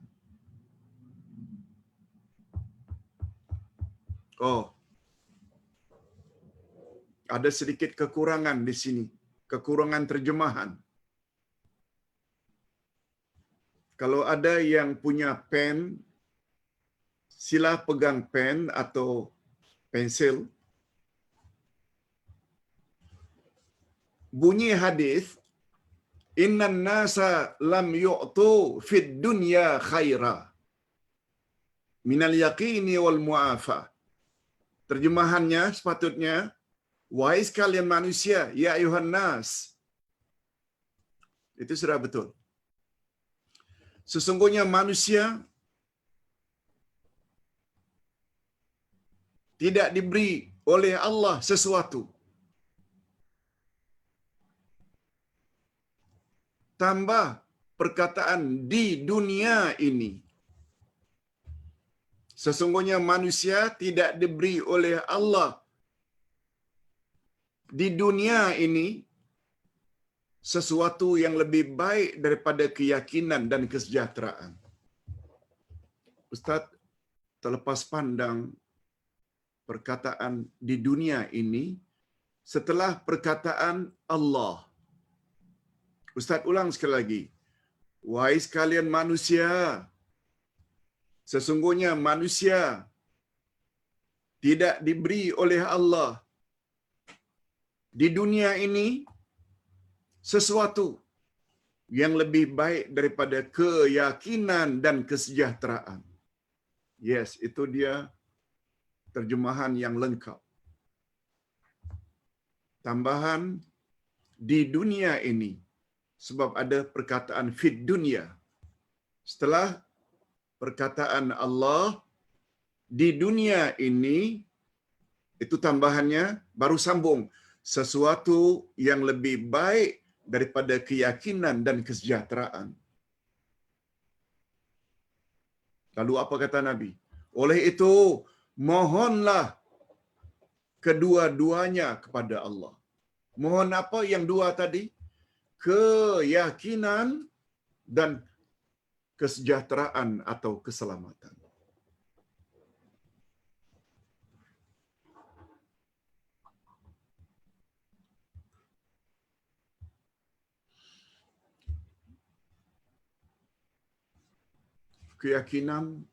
Oh, ada sedikit kekurangan di sini, kekurangan terjemahan. Kalau ada yang punya pen, sila pegang pen atau pensil. Bunyi hadis, innan nasa lam yu'tu fid dunya khaira minal yaqini wal mu'afa. Terjemahannya sepatutnya, wahai sekalian manusia, ya ayuhan nas. Itu sudah betul. Sesungguhnya manusia tidak diberi oleh Allah sesuatu tambah perkataan di dunia ini. Sesungguhnya manusia tidak diberi oleh Allah di dunia ini sesuatu yang lebih baik daripada keyakinan dan kesejahteraan. Ustaz terlepas pandang perkataan di dunia ini setelah perkataan Allah. Ustaz ulang sekali lagi. Wahai sekalian manusia, sesungguhnya manusia tidak diberi oleh Allah di dunia ini sesuatu yang lebih baik daripada keyakinan dan kesejahteraan. Yes, itu dia terjemahan yang lengkap. Tambahan di dunia ini, sebab ada perkataan fid dunya. Setelah perkataan Allah di dunia ini, itu tambahannya baru sambung sesuatu yang lebih baik daripada keyakinan dan kesejahteraan. Lalu apa kata Nabi? Oleh itu, mohonlah kedua-duanya kepada Allah. Mohon apa yang dua tadi? keyakinan dan kesejahteraan atau keselamatan. Keyakinan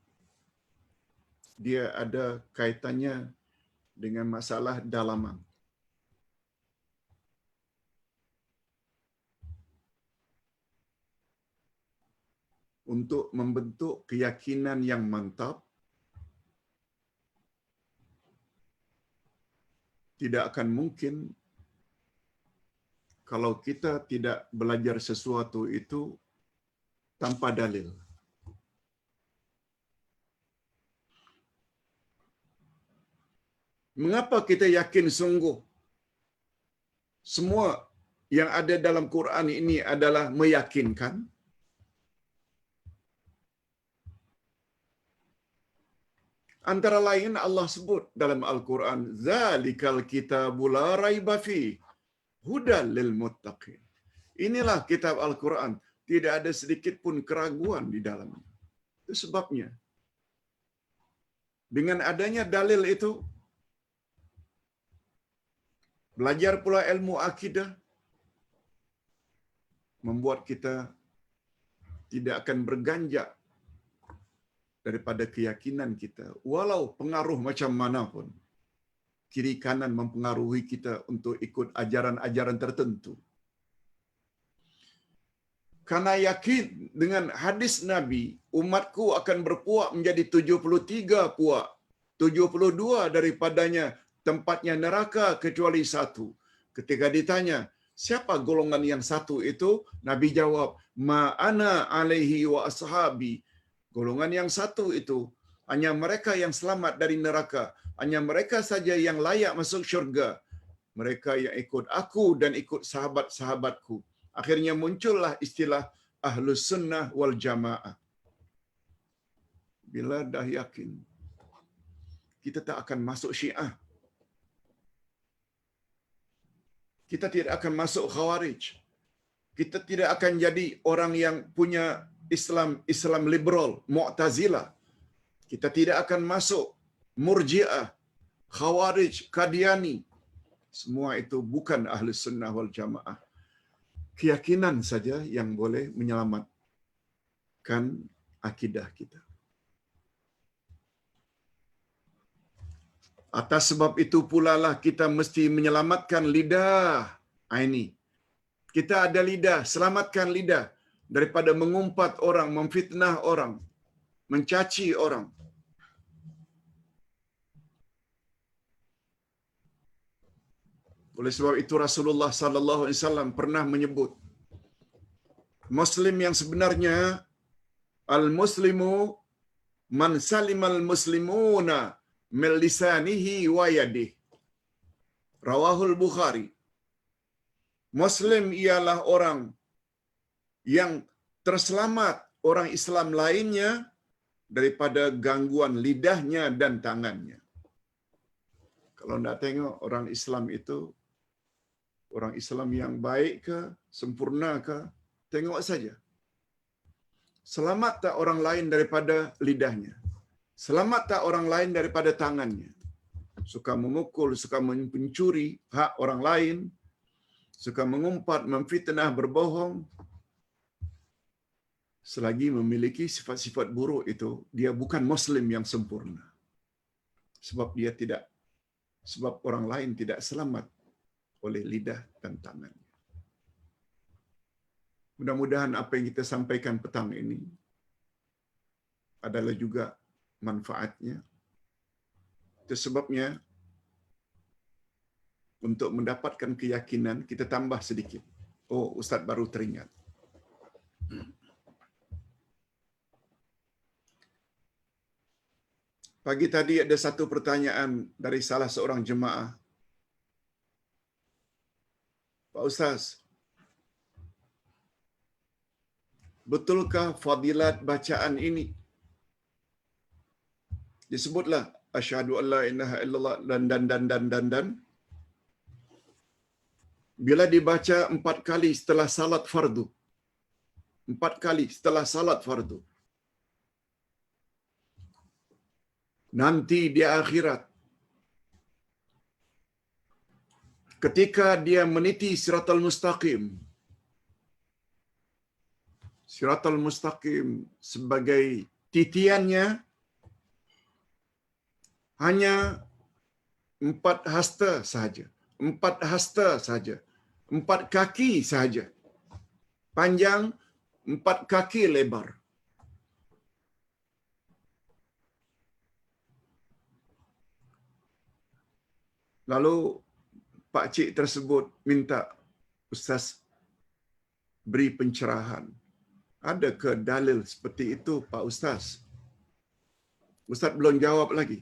dia ada kaitannya dengan masalah dalaman. Untuk membentuk keyakinan yang mantap, tidak akan mungkin kalau kita tidak belajar sesuatu itu tanpa dalil. Mengapa kita yakin sungguh semua yang ada dalam Quran ini adalah meyakinkan? Antara lain Allah sebut dalam Al-Quran, "Zalikal kitabu la raiba fihi, hudal lil muttaqin." Inilah kitab Al-Quran, tidak ada sedikit pun keraguan di dalamnya. Itu sebabnya. Dengan adanya dalil itu, belajar pula ilmu akidah, membuat kita tidak akan berganjak daripada keyakinan kita. Walau pengaruh macam mana pun, kiri kanan mempengaruhi kita untuk ikut ajaran-ajaran tertentu. Karena yakin dengan hadis Nabi, umatku akan berpuak menjadi 73 puak. 72 daripadanya tempatnya neraka kecuali satu. Ketika ditanya, siapa golongan yang satu itu? Nabi jawab, "Ma'ana alaihi wa ashabi." Golongan yang satu itu hanya mereka yang selamat dari neraka, hanya mereka saja yang layak masuk syurga. Mereka yang ikut aku dan ikut sahabat-sahabatku. Akhirnya muncullah istilah Ahlus Sunnah wal Jamaah. Bila dah yakin, kita tak akan masuk Syiah. Kita tidak akan masuk Khawarij. Kita tidak akan jadi orang yang punya Islam liberal, Mu'tazilah. Kita tidak akan masuk Murji'ah, Khawarij, Qadiani. Semua itu bukan Ahlus Sunnah wal Jamaah. Keyakinan saja yang boleh menyelamatkan akidah kita. Atas sebab itu pula lah kita mesti menyelamatkan lidah. Ini. Kita ada lidah, selamatkan lidah daripada mengumpat orang, memfitnah orang, mencaci orang. Oleh sebab itu Rasulullah sallallahu alaihi wasallam pernah menyebut, Muslim yang sebenarnya, al-muslimu man salimal muslimuna min lisanihi wa yadihi. Rawahul Bukhari. Muslim ialah orang yang terselamat orang Islam lainnya daripada gangguan lidahnya dan tangannya. Kalau nak tengok orang Islam itu, orang Islam yang baik ke, sempurna ke, tengok saja. Selamat tak orang lain daripada lidahnya? Selamat tak orang lain daripada tangannya? Suka memukul, suka mencuri hak orang lain, suka mengumpat, memfitnah, berbohong. Selagi memiliki sifat-sifat buruk itu, dia bukan Muslim yang sempurna. Sebab orang lain tidak selamat oleh lidah dan tangan. Mudah-mudahan apa yang kita sampaikan petang ini adalah juga manfaatnya. Itu sebabnya untuk mendapatkan keyakinan kita tambah sedikit. Oh, Ustaz baru teringat. Pagi tadi ada satu pertanyaan dari salah seorang jemaah. Pak Ustaz, betulkah fadilat bacaan ini? Disebutlah asyhadu an la ilaha illallah dan. bila dibaca 4 kali setelah salat fardu. 4 kali setelah salat fardu. Nanti di akhirat, ketika dia meniti siratal mustaqim, siratal mustaqim sebagai titiannya hanya 4 hasta sahaja. 4 hasta sahaja. 4 kaki sahaja. Panjang, 4 kaki lebar. Lalu pak cik tersebut minta, Ustaz beri pencerahan. Adakah dalil seperti itu, Pak Ustaz? Ustaz belum jawab lagi.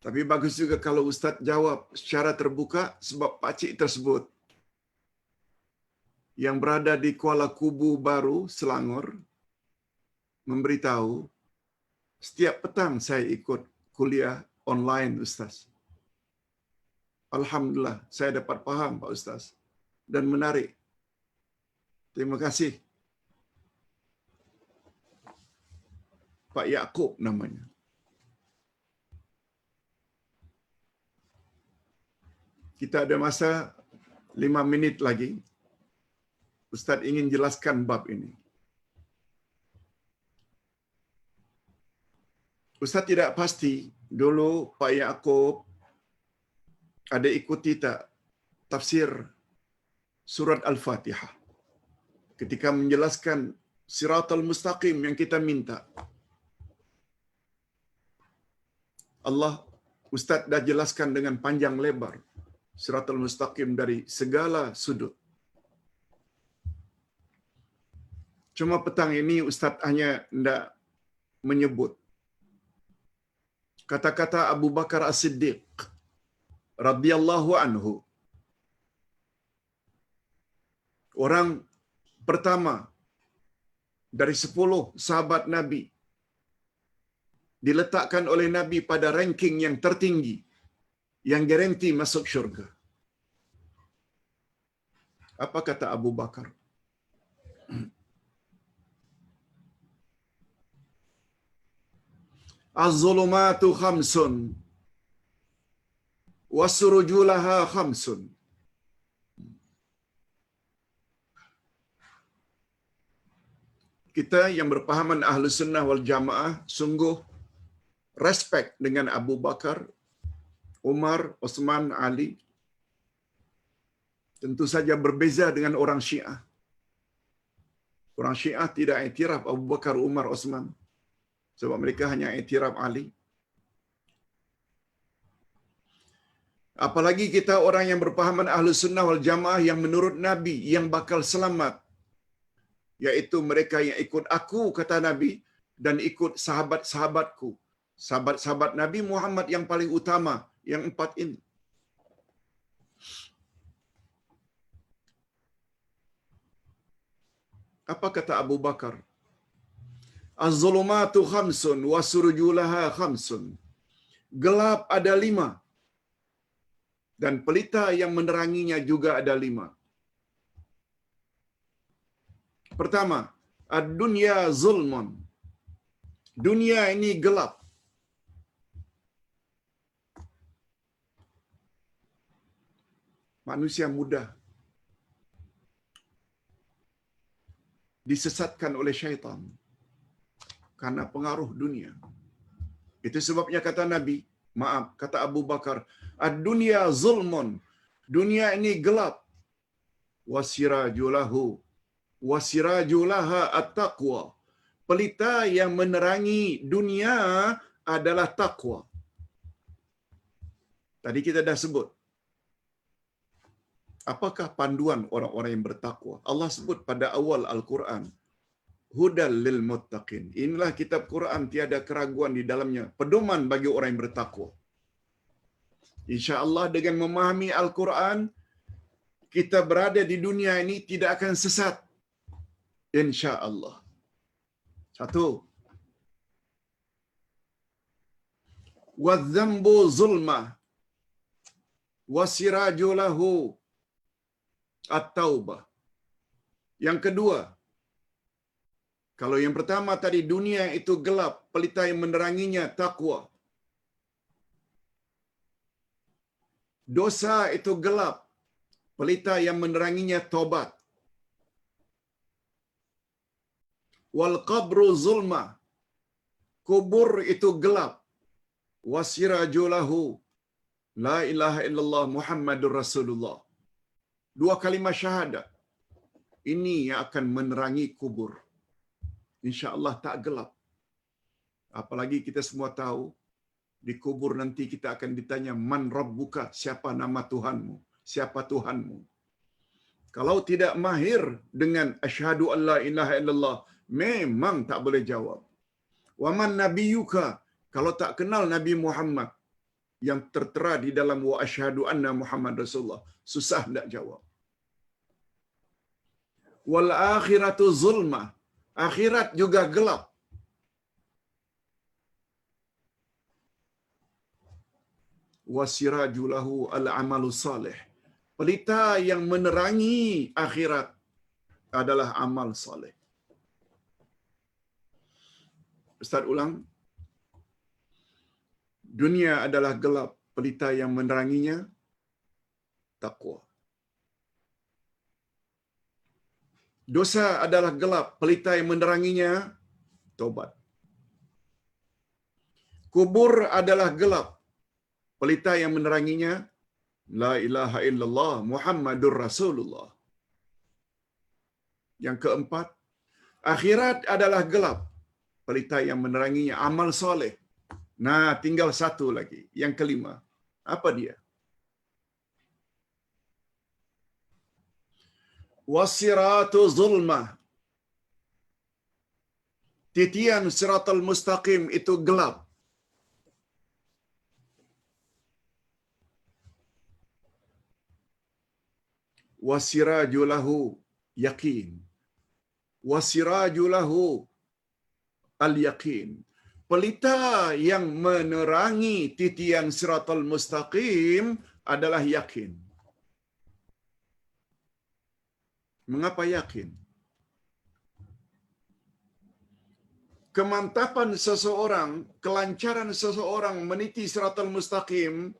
Tapi bagus juga kalau Ustaz jawab secara terbuka, sebab pak cik tersebut yang berada di Kuala Kubu Baru, Selangor, memberitahu, setiap petang saya ikut kuliah online, Ustaz. Alhamdulillah, saya dapat faham, Pak Ustaz. Dan menarik. Terima kasih. Pak Yaakob namanya. Kita ada masa 5 minit lagi. Ustaz ingin jelaskan bab ini. Ustaz tidak pasti dulu Pak Yaakob ada ikuti tak tafsir surat Al-Fatihah ketika menjelaskan siratal mustaqim yang kita minta. Allah, Ustaz dah jelaskan dengan panjang lebar siratal mustaqim dari segala sudut. Cuma petang ini Ustaz hanya hendak menyebut kata-kata Abu Bakar As-Siddiq radhiyallahu anhu. Orang pertama dari 10 sahabat Nabi, diletakkan oleh Nabi pada ranking yang tertinggi, yang garanti masuk syurga. Apa kata Abu Bakar? Az-zulumatu khamsun wasurujulaha khamsun. Kita yang berpahaman Ahlus Sunnah wal Jamaah sungguh respect dengan Abu Bakar, Umar, Osman, Ali. Tentu saja berbeza dengan orang Syiah. Orang Syiah tidak iktiraf Abu Bakar, Umar, Osman. Sebab mereka hanya iktiraf Ali. Apalagi kita orang yang berpahaman Ahlus Sunnah wal Jamaah yang menurut Nabi yang bakal selamat, yaitu mereka yang ikut aku, kata Nabi, dan ikut sahabat-sahabatku. Sahabat-sahabat Nabi Muhammad yang paling utama, yang 4 ini. Apa kata Abu Bakar? Az-zulumatu khamsun wa surujulaha khamsun. Gelap ada 5. Dan pelita yang meneranginya juga ada 5. Pertama, ad-dunya zulmun. Dunia ini gelap. Manusia mudah disesatkan oleh syaitan karena pengaruh dunia. Itu sebabnya kata Nabi, kata Abu Bakar, ad-dunya zulmun. Dunia ini gelap. Wasirajulaha at-taqwa. Pelita yang menerangi dunia adalah takwa. Tadi kita dah sebut. Apakah panduan orang-orang yang bertakwa? Allah sebut pada awal Al-Quran, hudal lil muttaqin. Inilah kitab Quran, tiada keraguan di dalamnya, pedoman bagi orang yang bertakwa. Insya-Allah dengan memahami Al-Quran, kita berada di dunia ini tidak akan sesat. Insya-Allah. 1. Wadzambu zulmah. wasirajulahu at-taubah. Yang kedua, kalau yang pertama tadi dunia itu gelap, pelita yang meneranginya takwa. Dosa itu gelap, pelita yang meneranginya tobat. Wal qabru zulma, kubur itu gelap. Wasirajulahu la ilaha illallah Muhammadur Rasulullah. Dua kalimat syahadat. Ini yang akan menerangi kubur. InsyaAllah tak gelap. Apalagi kita semua tahu, di kubur nanti kita akan ditanya, Man Rabbuka, siapa nama Tuhanmu? Siapa Tuhanmu? Kalau tidak mahir dengan asyhadu an la ilaha illallah, memang tak boleh jawab. Wa man nabiyuka, kalau tak kenal Nabi Muhammad yang tertera di dalam wa asyhadu anna Muhammad Rasulullah, susah nak jawab. Wal akhiratu zulmah, akhirat juga gelap. Wasirajulahu al-amalu salih, pelita yang menerangi akhirat adalah amal saleh. Ustaz ulang. Dunia adalah gelap, pelita yang meneranginya takwa. Dosa adalah gelap, pelita yang meneranginya taubat. Kubur adalah gelap, pelita yang meneranginya la ilaha illallah Muhammadur Rasulullah. Yang keempat, akhirat adalah gelap, pelita yang meneranginya amal soleh. Nah, tinggal satu lagi, yang kelima. Apa dia? Wasiratu zulmah, titian siratal mustaqim itu gelap. Wasirajulahu yakin. Wasirajulahu al-yaqin. Pelita yang menerangi titian siratal mustaqim adalah yakin. Mengapa yakin? Kemantapan seseorang, kelancaran seseorang meniti siratal mustaqim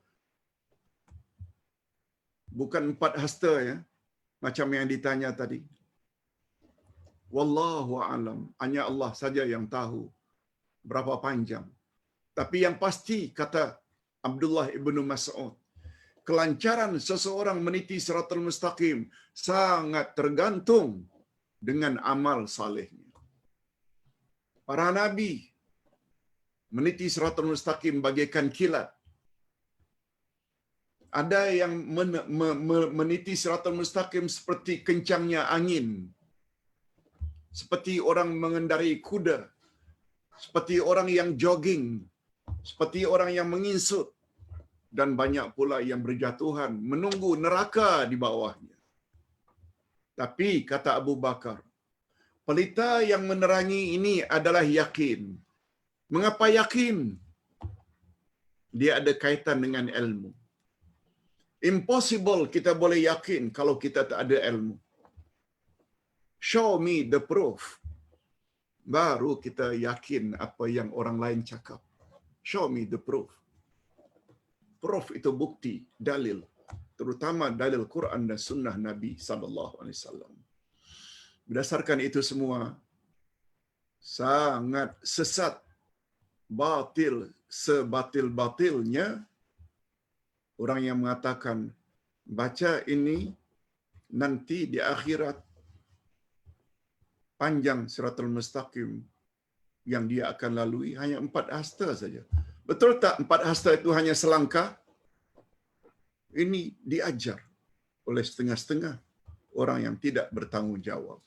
bukan 4 hasta ya, macam yang ditanya tadi. Wallahu a'lam, hanya Allah saja yang tahu berapa panjang. Tapi yang pasti, kata Abdullah ibnu Mas'ud, kelancaran seseorang meniti siratal mustaqim sangat tergantung dengan amal salehnya. Para nabi meniti siratal mustaqim bagaikan kilat. Ada yang meniti siratal mustaqim seperti kencangnya angin, seperti orang mengendarai kuda, seperti orang yang jogging, seperti orang yang menginsut, dan banyak pula yang berjatuhan menunggu neraka di bawahnya. Tapi kata Abu Bakar, pelita yang menerangi ini adalah yakin. Mengapa yakin? Dia ada kaitan dengan ilmu. Impossible kita boleh yakin kalau kita tak ada ilmu. Show me the proof. Baru kita yakin apa yang orang lain cakap. Show me the proof. Proof itu bukti, dalil. Terutama dalil Quran dan sunnah Nabi SAW. Berdasarkan itu semua, sangat sesat, batil, sebatil-batilnya orang yang mengatakan, baca ini nanti di akhirat panjang siratul mustaqim yang dia akan lalui hanya 4 hasta saja. Betul tak 4 hasta itu hanya selangkah? Ini diajar oleh setengah-setengah orang yang tidak bertanggungjawab.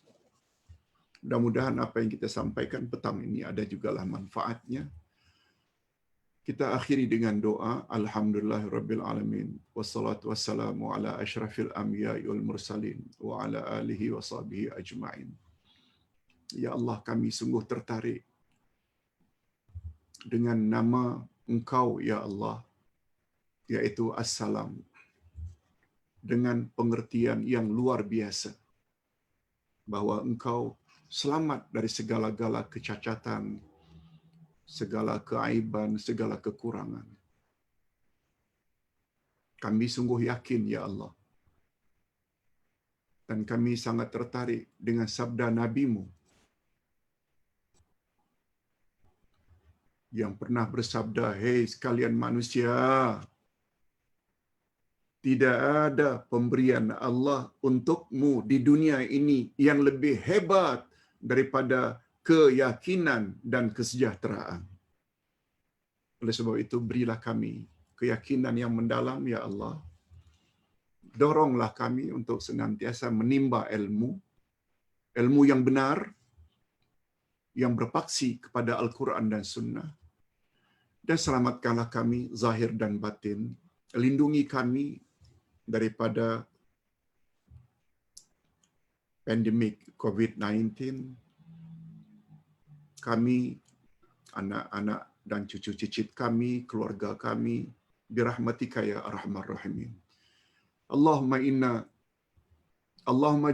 Mudah-mudahan apa yang kita sampaikan petang ini ada jugalah manfaatnya. Kita akhiri dengan doa. Alhamdulillahirabbil alamin. Wassalatu wassalamu ala asyrafil anbiya'i wal mursalin wa ala alihi wa sahbihi ajma'in. Ya Allah, kami sungguh tertarik dengan nama Engkau ya Allah, yaitu Assalam. dengan pengertian yang luar biasa bahwa Engkau selamat dari segala-gala kecacatan, segala keaiban, segala kekurangan. Kami sungguh yakin, ya Allah. Dan kami sangat tertarik dengan sabda Nabi-Mu yang pernah bersabda, "Hei sekalian manusia, tidak ada pemberian Allah untukmu di dunia ini yang lebih hebat daripada keyakinan dan kesejahteraan. Oleh sebab itu, berilah kami keyakinan yang mendalam, ya Allah. Doronglah kami untuk senantiasa menimba ilmu, ilmu yang benar, yang berpaksi kepada Al-Quran dan Sunnah. Dan selamatkanlah kami zahir dan batin. Lindungi kami daripada pandemik COVID-19. Kami, anak-anak dan cucu cicit kami, keluarga kami, birahmatika ya arhamar rahimin. Allahumma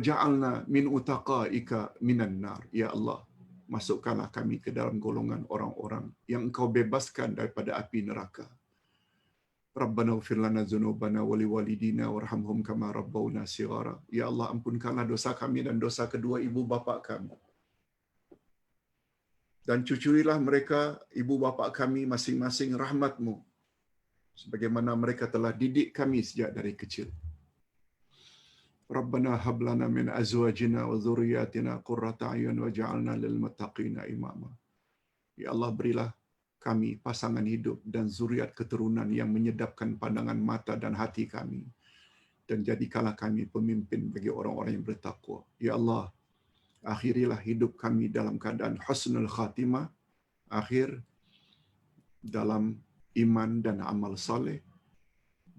ja'alna min utaqaika minan nar. Ya Allah, masukkanlah kami ke dalam golongan orang-orang yang Engkau bebaskan daripada api neraka. Rabbana ighfir lana dzunubana wa liwalidina warhamhum kama rabbawna shighara. Ya Allah, ampunkanlah dosa kami dan dosa kedua ibu bapa kami. Dan cucurilah mereka, ibu bapa kami masing-masing rahmat-Mu, sebagaimana mereka telah didik kami sejak dari kecil. Rabbana hab lana min azwajina wa dhurriyyatina qurrata a'yun waj'alna lil muttaqina imama. Ya Allah, berilah kami pasangan hidup dan zuriat keturunan yang menyedapkan pandangan mata dan hati kami, dan jadikanlah kami pemimpin bagi orang-orang yang bertakwa. Ya Allah, akhirilah hidup kami dalam keadaan husnul khatimah, akhir dalam iman dan amal saleh,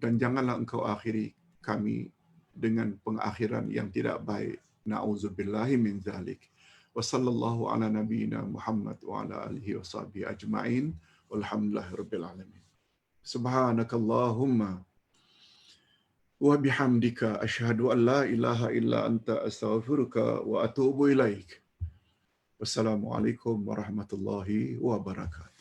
dan janganlah Engkau akhiri kami dengan pengakhiran yang tidak baik. Na'udzubillahi min dzalik. Wa sallallahu ala nabiyyina Muhammad wa ala alihi wa sahbihi ajma'in. Walhamdulillahirabbil alamin. Subhanakallahumma wa bihamdika asyhadu an la ilaha illa anta astaghfiruka wa atubu ilaik. Wassalamualaikum warahmatullahi wabarakatuh.